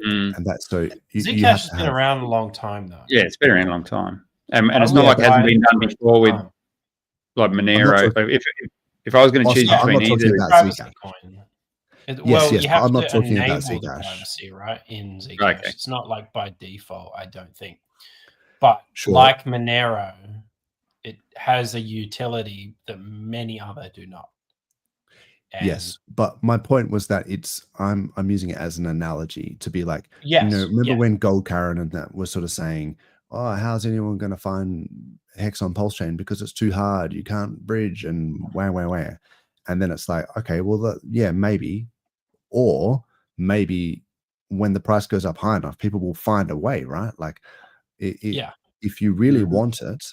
And that's so Zcash has been around a long time, though. Yeah, it's been around a long time. And it's not like it hasn't been done before with like Monero. If I was going to choose between either, you have I'm not talking about Zcash. Privacy, right? In Zcash, okay. It's not like by default, I don't think. But like Monero, it has a utility that many other do not. And yes, but my point was that I'm using it as an analogy to be like, remember when Gold Karen and that was sort of saying, oh, how's anyone going to find Hex on PulseChain because it's too hard, you can't bridge, and wah. And then it's like, okay, well, maybe, or maybe when the price goes up high enough, people will find a way, right? Like, if you really want it,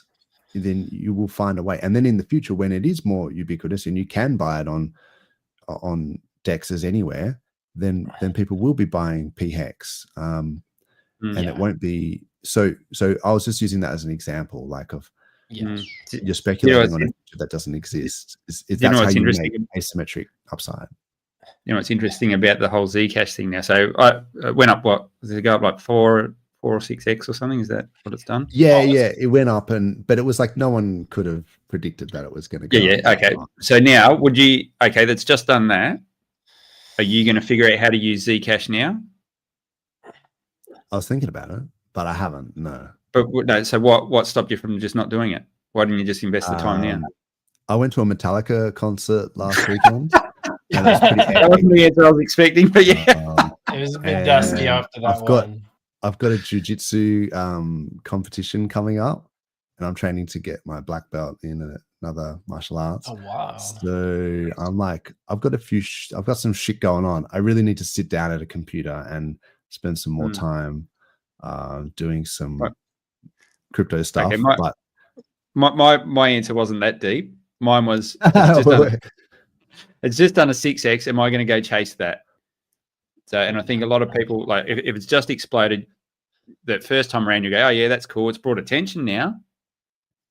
then you will find a way. And then in the future, when it is more ubiquitous and you can buy it on dexes anywhere, then people will be buying PHEX, and it won't be so I was just using that as an example, like of you're speculating on a future that doesn't exist. That's how you make asymmetric upside. you know, it's interesting about the whole Zcash thing now. So it went up, what, does it go up like 4 or 6x or something? Is that what it's done? Yeah, it went up, but it was like no one could have predicted that it was going to go up. Yeah, okay. So now, that's just done that. Are you going to figure out how to use Zcash now? I was thinking about it, but I haven't, no. But no, so what stopped you from just not doing it? Why didn't you just invest the time now? I went to a Metallica concert last weekend. And it was pretty epic. That wasn't the answer I was expecting, but yeah. It was a bit dusty after that I've got a jiu-jitsu competition coming up, and I'm training to get my black belt in another martial arts. Oh, wow. So I'm like, I've got some shit going on. I really need to sit down at a computer and spend some more time doing some crypto stuff. Okay, but my answer wasn't that deep. Mine was it's just done a 6x. Am I going to go chase that? So, and I think a lot of people, like, if it's just exploded that first time around, you go, oh yeah, that's cool. It's brought attention now,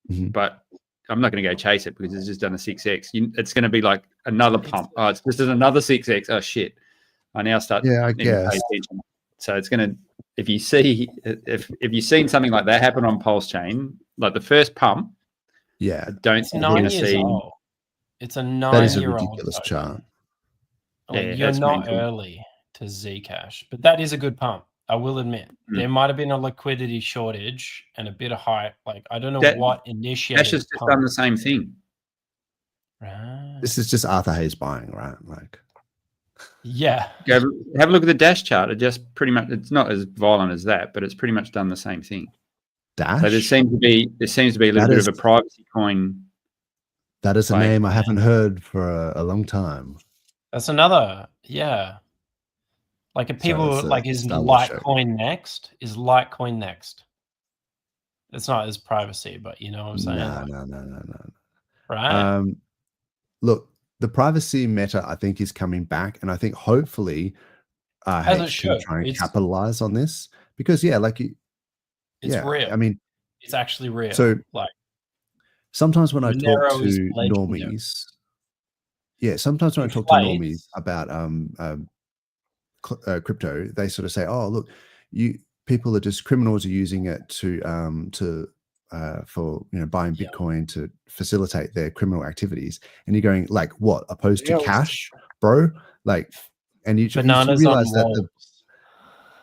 but I'm not going to go chase it because it's just done a 6x. It's going to be like another pump. Oh, it's just another 6x. Oh shit! I now start. Yeah, I guess. Pay attention. So it's going to. If you've seen something like that happen on PulseChain, like the first pump, yeah, I don't think you're going to see. Old. It's a 9-year-old. That is a ridiculous chart. Like, you're not early to Zcash, but that is a good pump. I will admit there might have been a liquidity shortage and a bit of hype. Like, I don't know what initiated. Cash has just done the same thing. Right. This is just Arthur Hayes buying, right? Like, yeah. Have a look at the Dash chart. It just pretty much, it's not as violent as that, but it's pretty much done the same thing. Dash. So there seems to be a little bit of a privacy coin. That is a name I haven't heard for a long time. That's another, yeah. Like, if people is Litecoin next? Is Litecoin next? It's not as privacy, but you know what I'm saying? No. Right. Look, the privacy meta, I think, is coming back, and I think hopefully H can try and capitalize on this because, it's real. I mean, it's actually real. So, like, sometimes when I talk to normies, about crypto, they sort of say, "Oh, look, criminals are using it for buying Bitcoin to facilitate their criminal activities." And you're going, like, what, opposed to cash, bro? Like, and you bananas realize on that walls.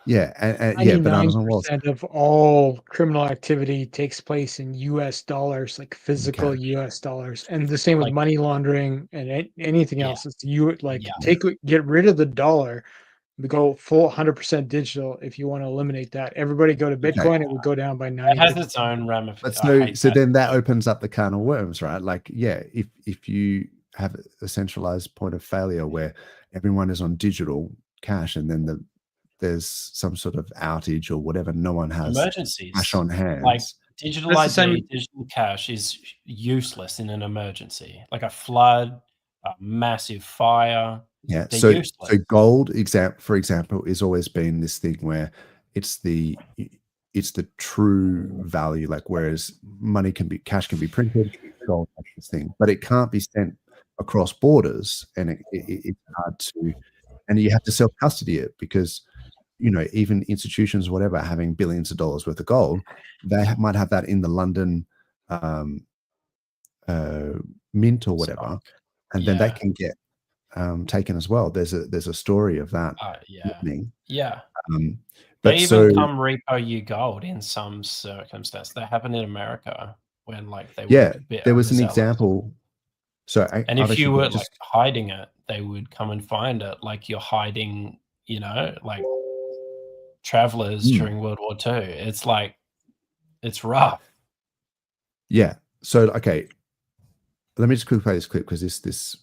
Bananas on walls. 99% of all criminal activity takes place in US dollars, like physical US dollars. And the same with money laundering and anything else. It's get rid of the dollar. We go full 100% digital if you want to eliminate that. Everybody go to Bitcoin, it would go down by 90%. It has its own ramifications. So then that opens up the can of worms, right? Like, if you have a centralized point of failure where everyone is on digital cash and then there's some sort of outage or whatever, no one has emergencies cash on hand. Like, digital ID, digital cash is useless in an emergency, like a flood, a massive fire. Yeah. So gold, for example, has always been this thing where it's the true value. Like, whereas cash can be printed, gold is this thing, but it can't be sent across borders, and it's hard to, and you have to self custody it because, even institutions, whatever, having billions of dollars worth of gold, they might have that in the London mint or whatever, and then they can get taken as well. There's a story of that happening. Yeah. But they even come repo you gold in some circumstance. That happened in America when there was an example. So if you were hiding it, they would come and find it. Like, you're hiding, like travelers during World War II. It's like, it's rough. Yeah. So okay, let me just quickly play this clip because this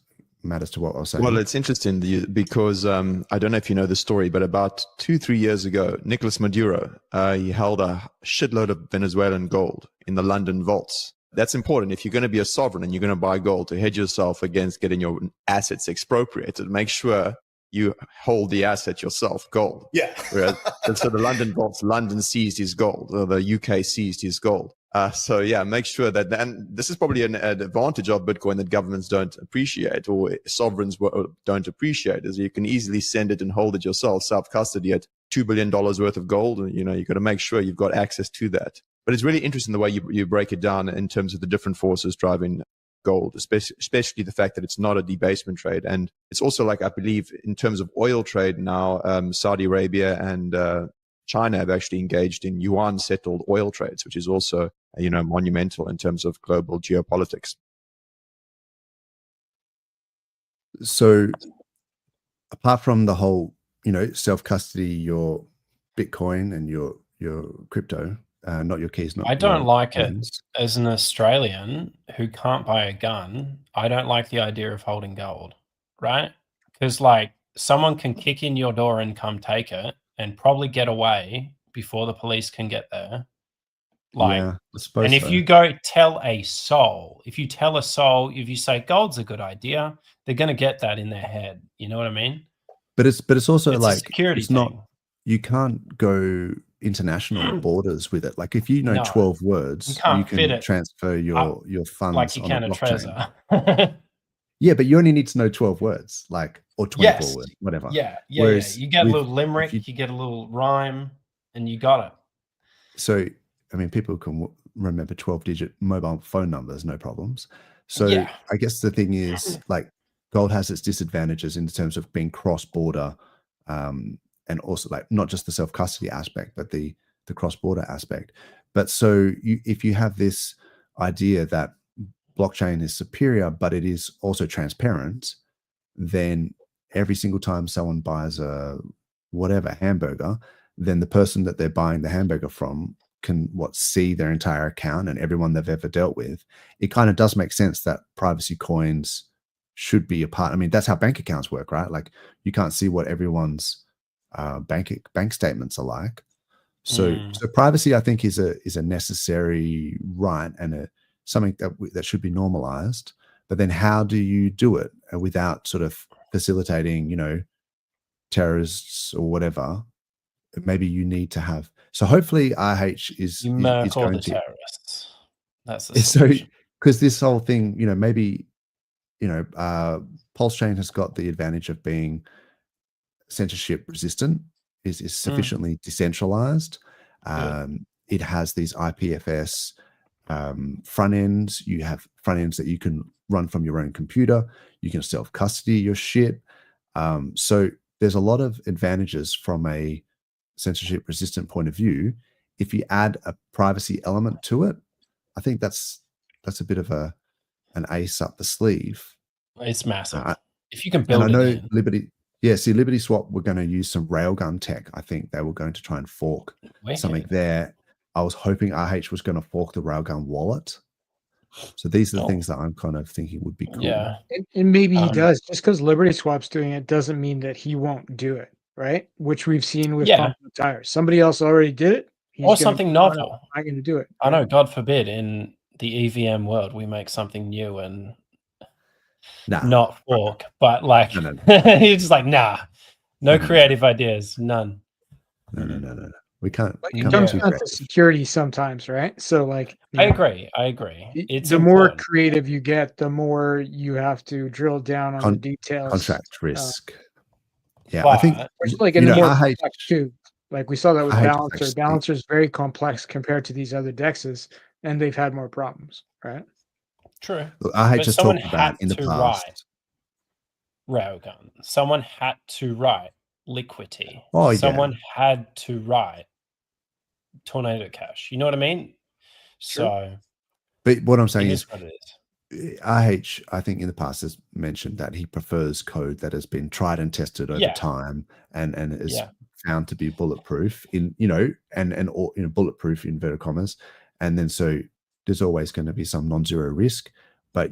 matters to what I was saying. Well, it's interesting because I don't know if you know the story, but about 2-3 years ago, Nicolas Maduro, he held a shitload of Venezuelan gold in the London vaults. That's important if you're going to be a sovereign and you're going to buy gold, to hedge yourself against getting your assets expropriated. Make sure you hold the asset yourself, gold. Yeah. Whereas, and so the London vaults, London seized his gold, or the UK seized his gold. So yeah, make sure that, and this is probably an advantage of Bitcoin that governments don't appreciate, or sovereigns don't appreciate, is you can easily send it and hold it yourself, self-custody at $2 billion worth of gold. And, you've got to make sure you've got access to that. But it's really interesting the way you break it down in terms of the different forces driving gold, especially the fact that it's not a debasement trade. And it's also like, I believe in terms of oil trade now, Saudi Arabia and China have actually engaged in yuan settled oil trades, which is also, monumental in terms of global geopolitics. So apart from the whole, self-custody your Bitcoin and your crypto, not your keys, not I don't like coins. it as an Australian who can't buy a gun. I don't like the idea of holding gold, right? Because someone can kick in your door and come take it and probably get away before the police can get there. Yeah, I suppose and if so. you go tell a soul, if you say gold's a good idea, they're going to get that in their head. You know what I mean? But it's also it's like, a security it's not, thing. You can't go international borders with it. Like if you know 12 words, you can transfer your funds like you on can a a blockchain. Trezor. Yeah, but you only need to know 12 words, or 24 words, whatever. Yeah. Whereas You get a little limerick, you get a little rhyme, and you got it. So, I mean, people can remember 12-digit mobile phone numbers, no problems. So I guess the thing is, gold has its disadvantages in terms of being cross-border, and also not just the self-custody aspect, but the cross-border aspect. But so if you have this idea that blockchain is superior, but it is also transparent, then every single time someone buys a hamburger, then the person that they're buying the hamburger from can see their entire account and everyone they've ever dealt with. It kind of does make sense that privacy coins should be a part. I mean, that's how bank accounts work, right? Like you can't see what everyone's bank statements are like. So privacy, I think, is a necessary right and something that should be normalized. But then how do you do it without sort of facilitating, terrorists or whatever? Maybe you need to have. So hopefully RH is going to terrorists. That's the solution. Because this whole thing, maybe PulseChain has got the advantage of being censorship resistant, is sufficiently decentralized. It has these IPFS front ends. You have front ends that you can run from your own computer. You can self-custody your shit. So there's a lot of advantages from a censorship resistant point of view. If you add a privacy element to it, I think that's a bit of an ace up the sleeve. It's massive. If you can build and I know it in. Liberty Swap were going to use some railgun tech. I think they were going to try and fork something there. I was hoping RH was going to fork the railgun wallet. So these are the things that I'm kind of thinking would be cool. Yeah. And maybe he does. Just because Liberty Swap's doing it doesn't mean that he won't do it, right? Which we've seen with Pump the Tires. Somebody else already did it. Or something novel. I'm going to do it. I know, God forbid, in the EVM world, we make something new and not fork, but it's just no creative ideas, none. No. We can't. It comes down to security sometimes, right? So, I agree. It's the more creative you get, the more you have to drill down on the details. Contract risk. I think in the more complex too. Like we saw that with Balancer. Balancer is very complex compared to these other DEXs, and they've had more problems, right? True. Look, I just talked about in the past. Railgun. Someone had to write Liquidity. Oh, someone had to write Tornado Cash. You know what I mean? So, but what I'm saying is, what it is. RH, I think in the past has mentioned that he prefers code that has been tried and tested over time and is found to be bulletproof in bulletproof in inverted commas, and then so there's always going to be some non-zero risk, but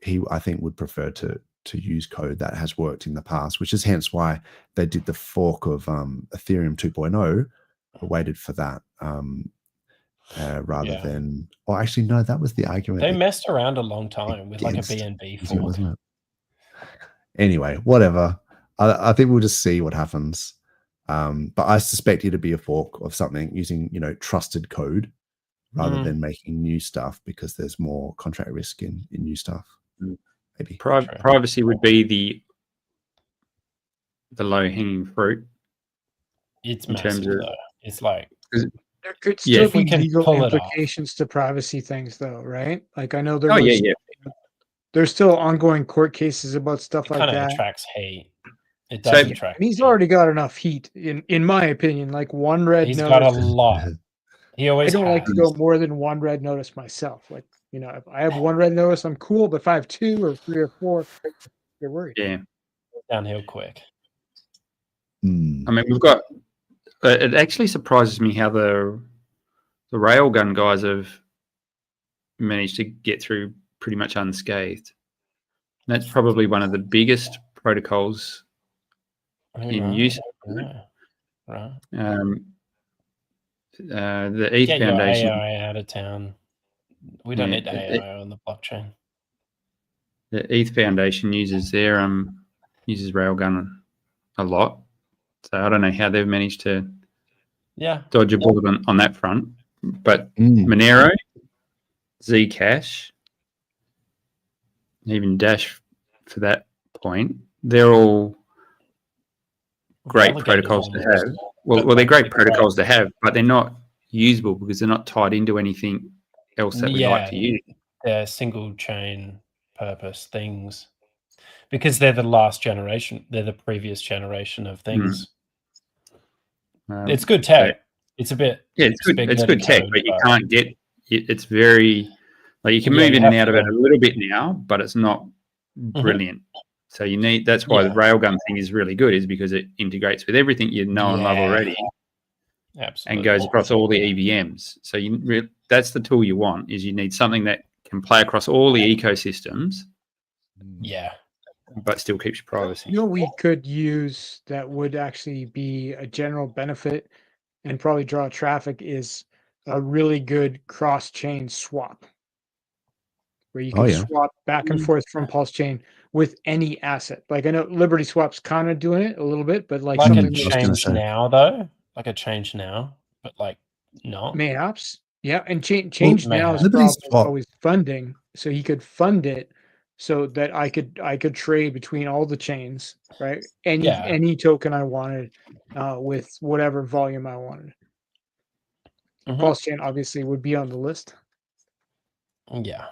he I think would prefer to use code that has worked in the past, which is hence why they did the fork of Ethereum 2.0, waited for that rather than. Oh, actually, no, that was the argument. They messed around a long time with like a BNB fork, wasn't it? Anyway, whatever. I think we'll just see what happens. But I suspect it'll be a fork of something using, trusted code rather than making new stuff, because there's more contract risk in new stuff. Maybe privacy would be the low hanging fruit. It's massive though. It's like there could still be legal implications to privacy things, though, right? Like I know there's still ongoing court cases about stuff like that. Kind of attracts hate. It does attract. And he's already got enough heat, in my opinion. Like one red notice. He's got a lot. He always. I don't like to go more than one red notice myself. Like if I have one red notice, I'm cool. But if I have 2 or 3 or 4, you're worried. Yeah, downhill quick. I mean, we've got. It actually surprises me how the railgun guys have managed to get through pretty much unscathed. That's probably one of the biggest protocols in use. Right. The ETH Get Foundation. your AI out of town. We don't need AI on the blockchain. The ETH Foundation uses their uses Railgun a lot. So I don't know how they've managed to dodge a bullet on that front. But Monero, Zcash, even Dash for that point, they're all great protocols to have. Well, they're great protocols to have, but they're not usable because they're not tied into anything else that we like to use. They're single chain purpose things because they're the last generation. They're the previous generation of things. It's good tech. It's a bit. Yeah, it's good. It's good tech, but you can't get. It's very like you can move in and out of it a little bit now, but it's not brilliant. So you need. That's why the Railgun thing is really good, is because it integrates with everything you know and love already. Absolutely. And goes across all the EVMs. So that's the tool you want. Is you need something that can play across all the ecosystems. Yeah. But still keeps your privacy. We could use that would actually be a general benefit and probably draw traffic is a really good cross-chain swap, where you can swap back and forth from PulseChain with any asset. Like I know Liberty Swap's kind of doing it a little bit, but like something a change now though, like a change now, but like not mayhaps. Yeah, and change now is probably always funding, so he could fund it so that I could trade between all the chains, right? Any token I wanted with whatever volume I wanted. PulseChain obviously would be on the list. Yeah.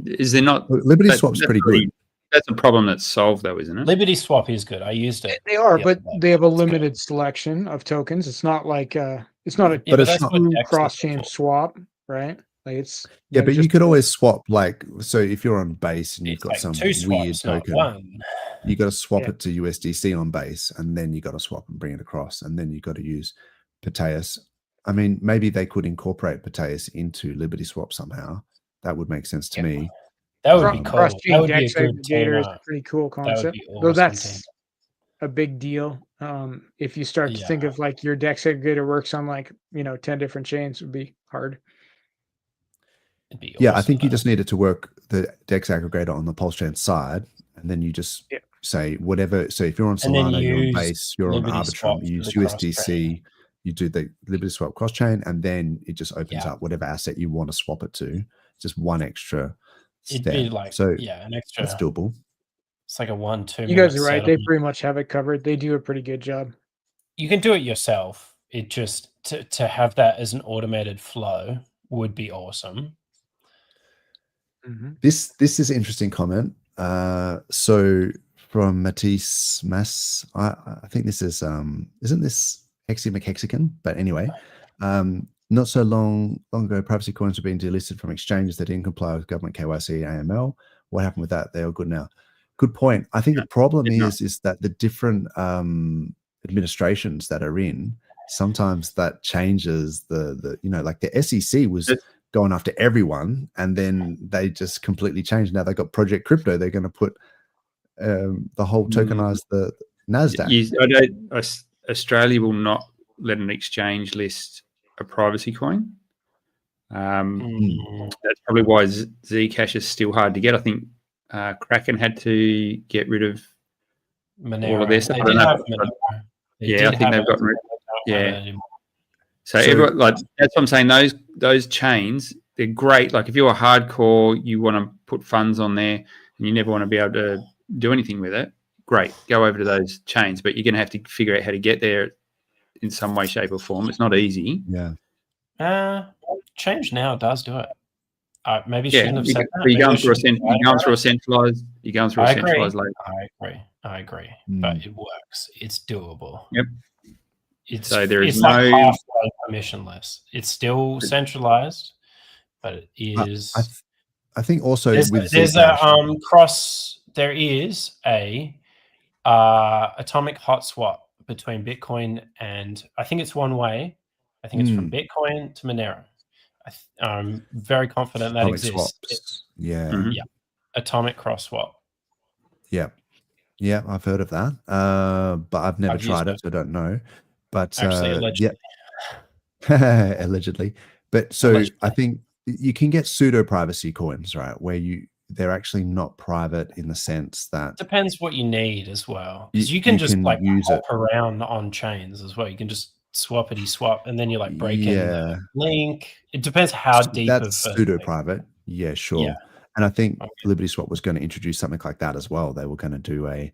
Is there not Liberty Swap's pretty good? That's a problem that's solved though, isn't it? Liberty Swap is good. I used it. They are, but they have a limited selection of tokens. It's not like it's not a true cross-chain swap, right? Like it's but you could always swap. Like, so if you're on Base and you've got some weird token, you got to swap it to USDC on Base, and then you got to swap and bring it across, and then you got to use Proteus. I mean, maybe they could incorporate Proteus into Liberty Swap somehow. That would make sense to me. That would be cool. That would be a good aggregator is a pretty cool concept. Though that's a big deal. If you start to think of like your DEX aggregator works on like 10 different chains, would be hard. I think you just needed to work the DEX aggregator on the PulseChain side, and then you just say whatever. So if you're on Solana, you're on Base, you're on Arbitrum, you use USDC, you do the Liberty Swap cross chain, and then it just opens up whatever asset you want to swap it to. Just one extra step. It'd be like an extra. That's doable. It's like a 1-2. You guys are right. They pretty much have it covered. They do a pretty good job. You can do it yourself. It just to have that as an automated flow would be awesome. This is an interesting comment. So from Matisse Mass, I think this is isn't this Hexy McHexican? But anyway, not so long ago, privacy coins were being delisted from exchanges that didn't comply with government KYC AML. What happened with that? They are good now. Good point. I think the problem is that the different administrations that are in, sometimes that changes the like the SEC was going after everyone, and then they just completely changed. Now they got Project Crypto. They're going to put the whole tokenize the NASDAQ. Australia will not let an exchange list a privacy coin. That's probably why Zcash is still hard to get. I think Kraken had to get rid of Monero. all of this. They did have Monero. Yeah, I think they've gotten rid. Yeah. So So- everyone, like, that's what I'm saying. Those chains, they're great. Like if you're hardcore, you want to put funds on there, and you never want to be able to do anything with it. Great, go over to those chains, but you're going to have to figure out how to get there in some way, shape, or form. It's not easy. Yeah. Change now does do it. Maybe Yeah, shouldn't have said that. you're going through a centralized. layer. I agree, Mm. but it works. It's doable. Yep. So there is it's like no- halfway permissionless. It's still centralized, but it is. I think also there's with there's Zcash, a cross. There is a atomic hot swap between Bitcoin and I think it's one way. I think it's from Bitcoin to Monero. I'm very confident that atomic exists. swaps. Yeah. Mhm. Yeah. Atomic cross swap. Yeah. Yeah, I've heard of that. But I've never I've used tried it, it. so I don't know. But Actually, allegedly. yeah. Allegedly. But so Allegedly. I think you can get pseudo privacy coins, right? Where they're actually not private in the sense that Depends what you need as well. Because You- you can you just can like use hop around on chains as well. You can just swappity swap and then you like break in the link. It depends how deep that's of a pseudo private. Yeah, sure. Yeah. And I think Okay. Liberty Swap was going to introduce something like that as well. They were going to do a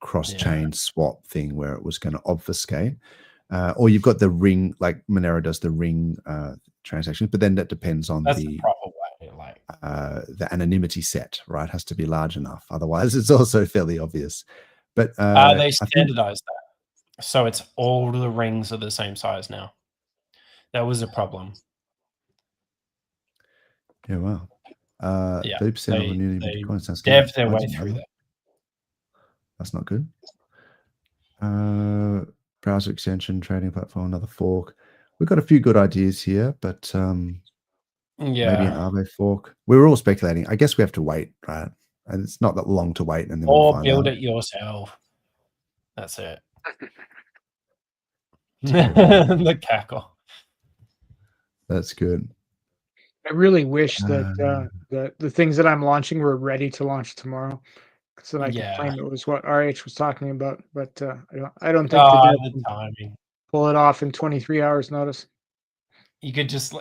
cross-chain swap thing where it was going to obfuscate. Or you've got the ring, like Monero does the ring transactions, but then that depends on That's the proper way. Like the anonymity set, right? Has to be large enough. Otherwise, it's also fairly obvious. But they I think- standardized that. So it's all the rings are the same size now. That was a problem. Yeah, wow. Yeah, 30% of the new they Bitcoin sounds good. dev their I way didn't know through that. that. That's not good. Browser extension, trading platform, another fork. We've got a few good ideas here, but maybe an Aave fork. We were all speculating. I guess we have to wait, right? And it's not that long to wait, and then we'll Or find build out. it yourself. That's it. The cackle. That's good. I really wish that the things that I'm launching were ready to launch tomorrow, so that I could claim it was what RH was talking about. But I don't think the timing. Pull it off in 23 hours notice. You could just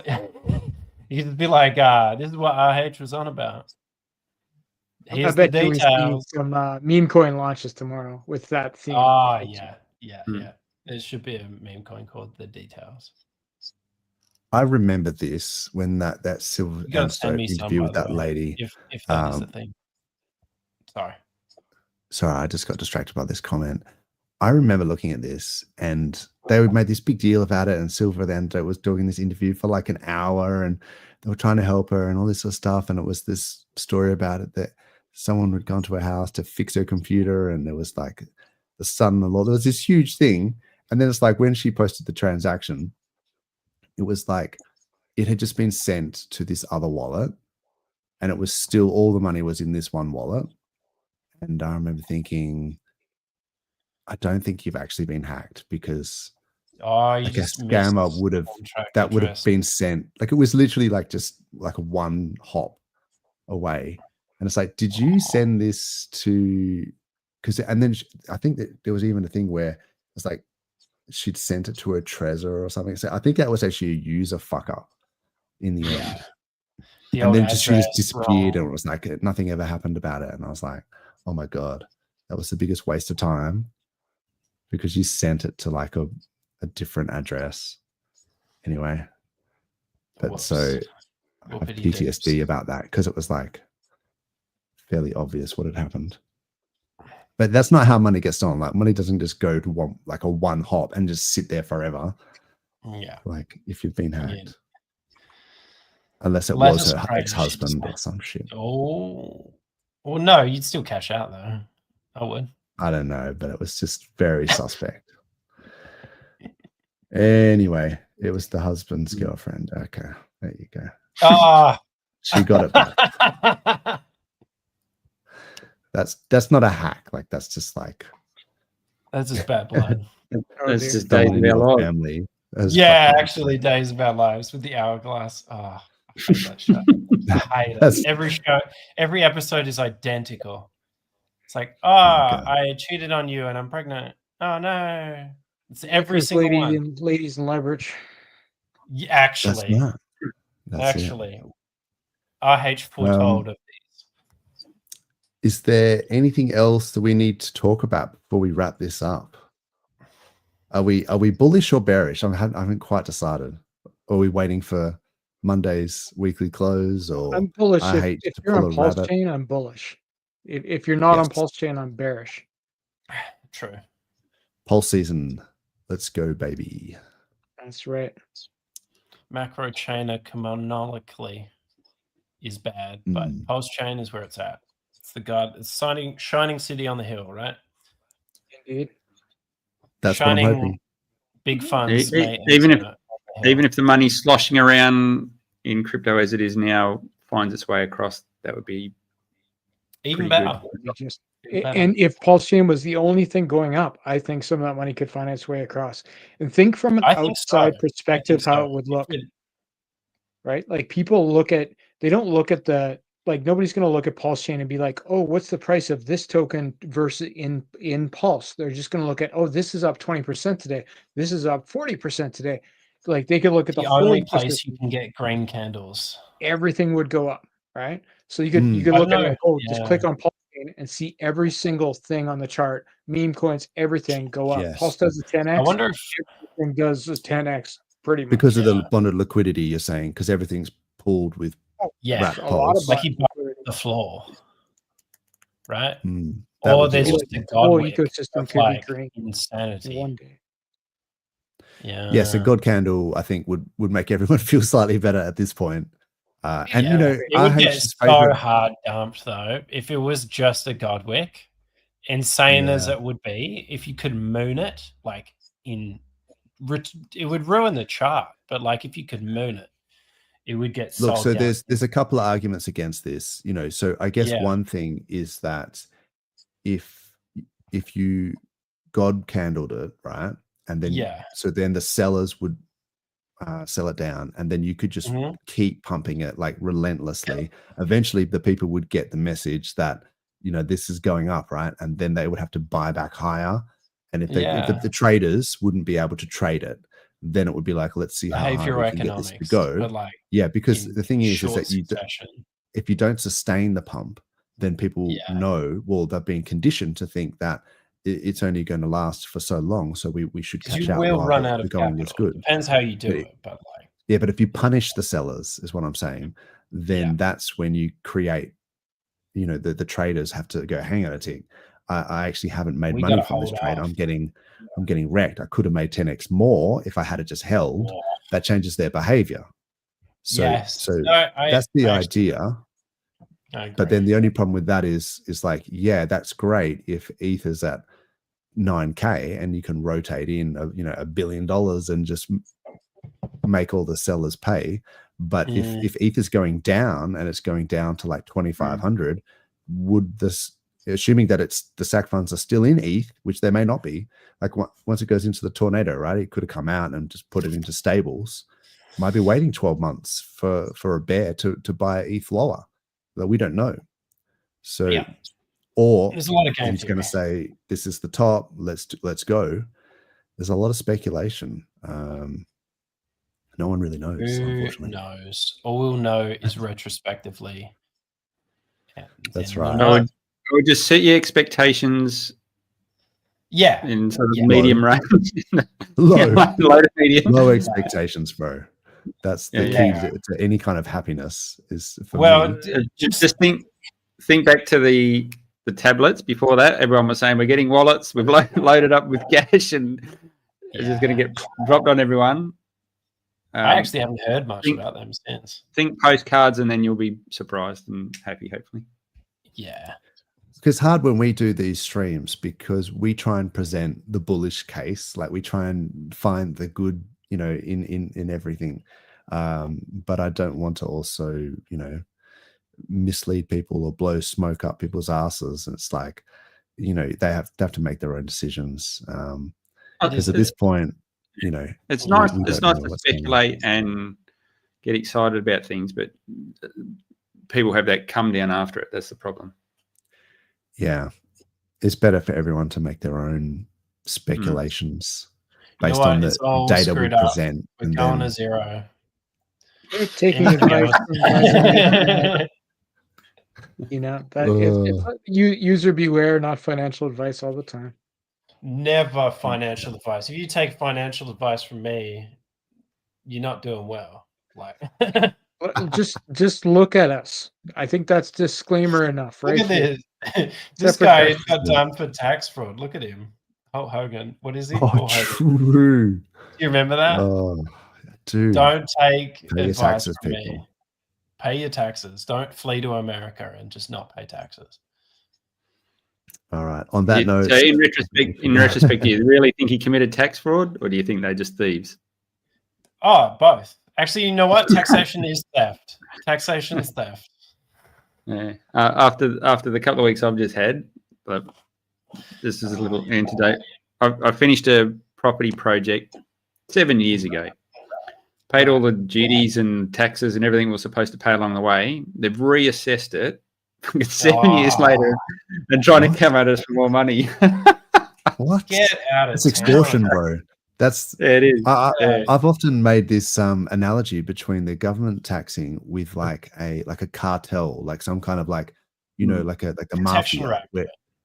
you could be like, this is what RH was on about. Here's the details. Some meme coin launches tomorrow with that theme. Yeah. There should be a meme coin called The Details. I remember this when that Silver You gotta send me interview some, with by that the way, lady. if that is the thing. Sorry, I just got distracted by this comment. I remember looking at this, and they made this big deal about it, and Silver then was doing this interview for like an hour, and they were trying to help her and all this sort of stuff. And it was this story about it that someone would go into her house to fix her computer, and there was like the son-in-law. There was this huge thing, and then it's like when she posted the transaction, it was like it had just been sent to this other wallet, and it was still all the money was in this one wallet. And I remember thinking, I don't think you've actually been hacked, because like a scammer would have been sent. Like it was literally like just like one hop away. And it's like, did you send this to, and then I think that there was even a thing where it's like she'd sent it to her Trezor or something. So I think that was actually a user fuck up in the end. And then she just disappeared, and it was like nothing ever happened about it. And I was like, oh my God, that was the biggest waste of time, because you sent it to like a different address. Anyway, but so I have PTSD about that, because it was like fairly obvious what had happened. But that's not how money gets stolen. Like money doesn't just go to one hop and just sit there forever. Yeah. Like if you've been hacked. Unless it was her ex-husband or some shit. Oh, well, no, you'd still cash out though. I would. I don't know, but it was just very suspect. Anyway, it was the husband's girlfriend. Okay, there you go. She got it back. That's not a hack. Like that's just like that's just bad blood. That's just days of our lives. Family. Yeah, actually, days of our lives with the hourglass. Oh, I hate that show. I hate it. Every episode is identical. It's like, I cheated on you and I'm pregnant. Oh no. It's every single one. Ladies in leverage. Yeah, actually. Actually. RH foretold of these. Is there anything else that we need to talk about before we wrap this up? Are we bullish or bearish? I haven't quite decided. Are we waiting for Monday's weekly close? Or I'm bullish. If you're on PulseChain, I'm bullish. If you're not on PulseChain, I'm bearish. True. PulseSeason. Let's go, baby. That's right. Macro chainer canonically is bad, but PulseChain is where it's at. It's the god. It's shining city on the hill, right? Indeed. That's shining, what I'm hoping. Big funds. Even if the money's sloshing around in crypto as it is now finds its way across, that would be even better. And if PulseChain was the only thing going up, I think some of that money could find its way across. And think from an outside perspective how it would look. Right? Like people they don't look at nobody's going to look at PulseChain and be like, oh, what's the price of this token versus in Pulse? They're just going to look at, oh, this is up 20% today. This is up 40% today. Like they could look at the only place you can get green candles. Everything would go up, right? So you could look at it, just click on PulseChain and see every single thing on the chart, meme coins, everything go up. Yes. Pulse does a 10x. I wonder if everything does a 10x pretty much. Because of the bonded liquidity, you're saying, because everything's pulled with a lot of like he bought the floor, right? Or there's just a god ecosystem could be green. Insanity. One day. Yeah. Yes, a god candle I think would make everyone feel slightly better at this point. And you know, it would get so hard dumped though if it was just a godwick. Insane as it would be, if you could moon it, like it would ruin the chart. But like if you could moon it, it would get sold. So there's a couple of arguments against this, you know. So I guess one thing is that if you god candled it, right, and then so then the sellers would sell it down, and then you could just keep pumping it like relentlessly. Eventually, the people would get the message that, you know, this is going up, right, and then they would have to buy back higher. And if the traders wouldn't be able to trade it, then it would be like, let's see how hard we can get this to go. Like because the thing is that if you don't sustain the pump, then people know, well, they're being conditioned to think that it's only going to last for so long, so we should catch out. You will run out of capital. Good. Depends how you do it, but like but if you punish the sellers, is what I'm saying, then that's when you create, you know, the traders have to go, hang on a tick. I actually haven't made money from this trade. I'm getting wrecked. I could have made 10x more if I had it just held. That changes their behavior. So that's the idea. But then the only problem with that is like, that's great if ETH's at 9K and you can rotate in $1 billion and just make all the sellers pay. But if ETH is going down and it's going down to like 2,500, would this, assuming that the SAC funds are still in ETH, which they may not be, like once it goes into the tornado, right? It could have come out and just put it into stables. Might be waiting 12 months for a bear to buy ETH lower. That we don't know. So, or there's a lot of games he's going to say this is the top. Let's go. There's a lot of speculation. No one really knows. Unfortunately, knows? All we'll know is retrospectively. That's right. I would just set your expectations. In sort of medium range. Low expectations, bro. That's the key to any kind of happiness. Is for me. Just think back to the tablets. Before that, everyone was saying we're getting wallets. We've loaded up with cash, and it's just going to get dropped on everyone. I actually haven't heard much about them since. Think postcards, and then you'll be surprised and happy, hopefully. Yeah. It's hard when we do these streams because we try and present the bullish case. Like we try and find the good, you know, in everything. But I don't want to also, you know, mislead people or blow smoke up people's asses. And it's like, you know, they have to make their own decisions. Because at this point, you know, it's nice to speculate and get excited about things, but people have that come down after it. That's the problem. Yeah. it's better for everyone to make their own speculations You know based what? on the It's all data we screwed up. present. We're and going then, to zero. We're taking Yeah, to be advice from guys on the internet. You know, that it's user beware, not financial advice all the time. Never financial advice. If you take financial advice from me, you're not doing well. Like, just look at us. I think that's disclaimer enough, right? Look at this. This guy got done for tax fraud. Look at him. Hulk Hogan. What is he? Oh, true. Do you remember that? Oh, dude. Don't take advice taxes, from people. me. Pay your taxes. Don't flee to America and just not pay taxes. All right. On that note, so in retrospect, do you really think he committed tax fraud, or do you think they're just thieves? Oh, both. Actually, you know what? Taxation is theft. Taxation is theft. Yeah. After the couple of weeks I've just had, but this is a little antidote. I finished a property project 7 years ago. Paid all the duties and taxes and everything we were supposed to pay along the way. They've reassessed it 7 years later and trying to come at us for more money. What? Get out of It's extortion, bro. That's it is. I've often made this analogy between the government taxing with like a cartel, like some kind of like, you know, like a mafia,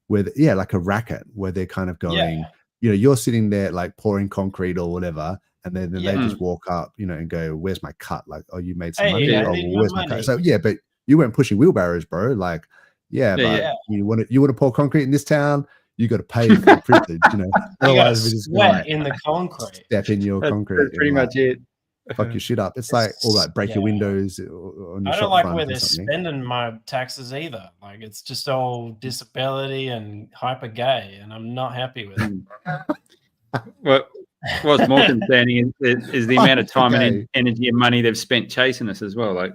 where like a racket, where they're kind of going, you know, you're sitting there like pouring concrete or whatever, and then they just walk up, you know, and go, "Where's my cut?" Like, "Oh, you made some money." "Oh, well, where's my cut?" So yeah, but you weren't pushing wheelbarrows, bro. Like, you want to pour concrete in this town, you got to pay for the privilege, you know. Otherwise, we just sweat in the concrete. Step in your concrete. That's pretty much it. Fuck your shit up. It's like all like break your windows. On your I don't like where they're spending my taxes either. Like, it's just all disability and hyper gay, and I'm not happy with it. What's more concerning is the amount of time and energy and money they've spent chasing us as well. Like,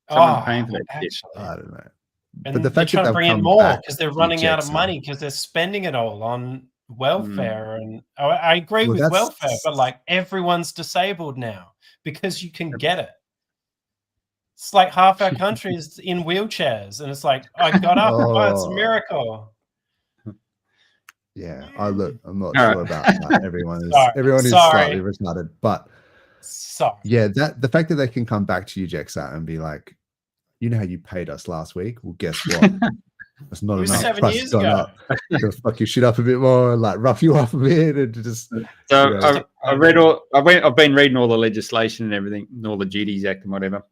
someone paying for that shit. I don't know. And but the fact they're trying that to bring in more because they're running out of money because they're spending it all on welfare. And I agree with welfare, but like everyone's disabled now because you can get it. It's like half our country is in wheelchairs, and it's like, I got up. Oh, it's a miracle. Yeah, I'm not sure about that. Everyone is slightly retarded, but yeah, the fact that they can come back to you, Jexa, and be like, you know how you paid us last week? Well, guess what? That's not enough. 7 years ago. Gonna fuck your shit up a bit more, like rough you up a bit, and just. So I've been reading all the legislation and everything, and all the Duties Act and whatever.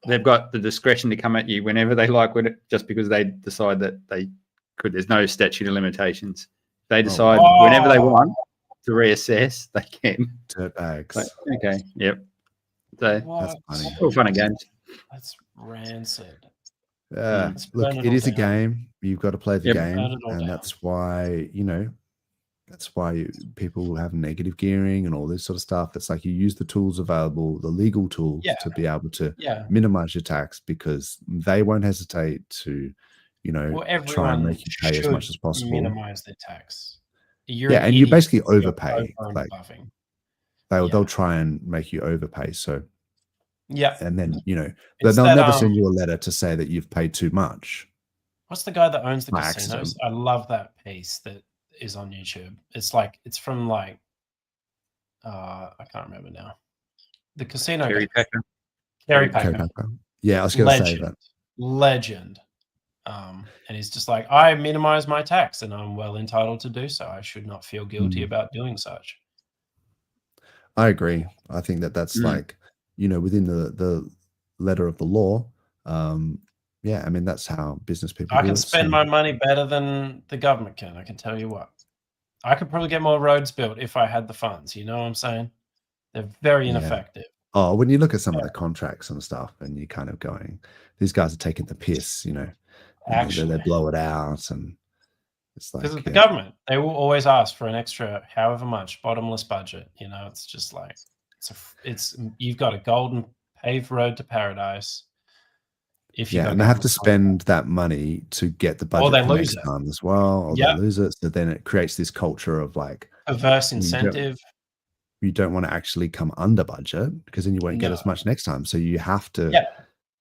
They've got the discretion to come at you whenever they like with it, just because they decide that they could. There's no statute of limitations. They decide whenever they want to reassess, they can. Dirtbags. Okay. Yep. So that's funny. All fun and games. That's rancid. Look, it is a game. You've got to play the game, and that's why people have negative gearing and all this sort of stuff. It's like you use the tools available, the legal tools, to be able to minimize your tax, because they won't hesitate to, you know, try and make you pay as much as possible. Minimize their tax. And you basically overpay. Like they'll try and make you overpay. So. Yeah. And then, you know, but they'll never send you a letter to say that you've paid too much. What's the guy that owns the casinos? I love that piece that is on YouTube. It's like, it's from like, I can't remember now. The casino. Gary Packer. Yeah, I was going to say that. Legend. And he's just like, I minimize my tax and I'm well entitled to do so. I should not feel guilty about doing such. I agree. I think that's like, you know, within the letter of the law. I mean, that's how business people I can spend my money better than the government can. I can tell you what. I could probably get more roads built if I had the funds. You know what I'm saying? They're very ineffective. Oh, when you look at some of the contracts and stuff, and you're kind of going, these guys are taking the piss, you know. Actually, they blow it out, and it's like, because the government, they will always ask for an extra however much bottomless budget. You know, it's just like, it's you've got a golden paved road to paradise. And they have to spend that money to get the budget for next time as well, or they lose it. So then it creates this culture of like perverse incentive. You don't want to actually come under budget, because then you won't get as much next time. So you have to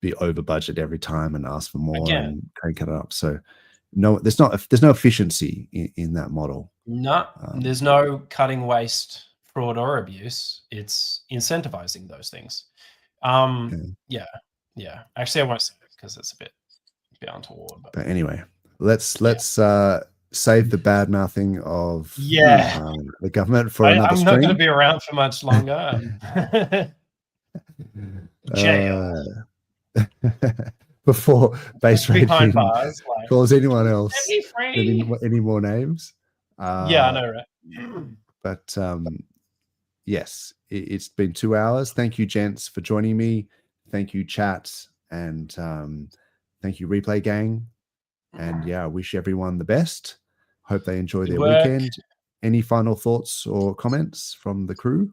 be over budget every time and ask for more and crank it up. So there's no efficiency in that model. No, there's no cutting waste, fraud, or abuse. It's incentivizing those things. Yeah. Actually, I won't say it because it's a bit untoward. But anyway, let's save the bad mouthing of the government for another I'm stream. not going to be around for much longer. Jail. Before base rating calls anyone else any more names. Yeah, I know, right? But yes, it's been 2 hours. Thank you, gents, for joining me. Thank you, chat, and thank you, replay gang. And I wish everyone the best. Hope they enjoy their weekend. Any final thoughts or comments from the crew?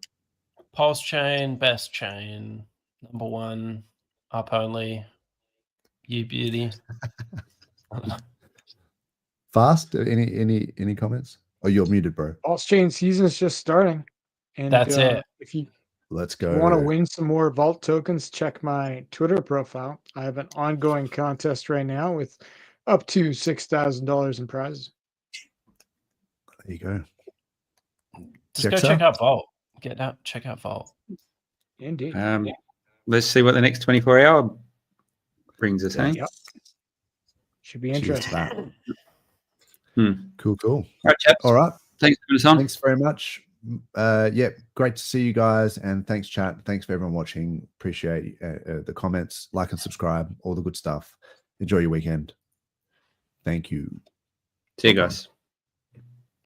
PulseChain, best chain, number one, up only. You beauty. Fast. Any comments? Oh, you're muted, bro. PulseChain season is just starting, and that's it. If you let's go. Want to win some more Vault tokens? Check my Twitter profile. I have an ongoing contest right now with up to $6,000 in prizes. There you go. Just go check out Vault. Check out Vault. Indeed. Let's see what the next 24-hour brings us. Yep. Should be interesting. Cool. All right, chaps. All right. Thanks for this on. Thanks very much. Great to see you guys, and thanks, chat. Thanks for everyone watching. Appreciate the comments. Like and subscribe. All the good stuff. Enjoy your weekend. Thank you. See you guys.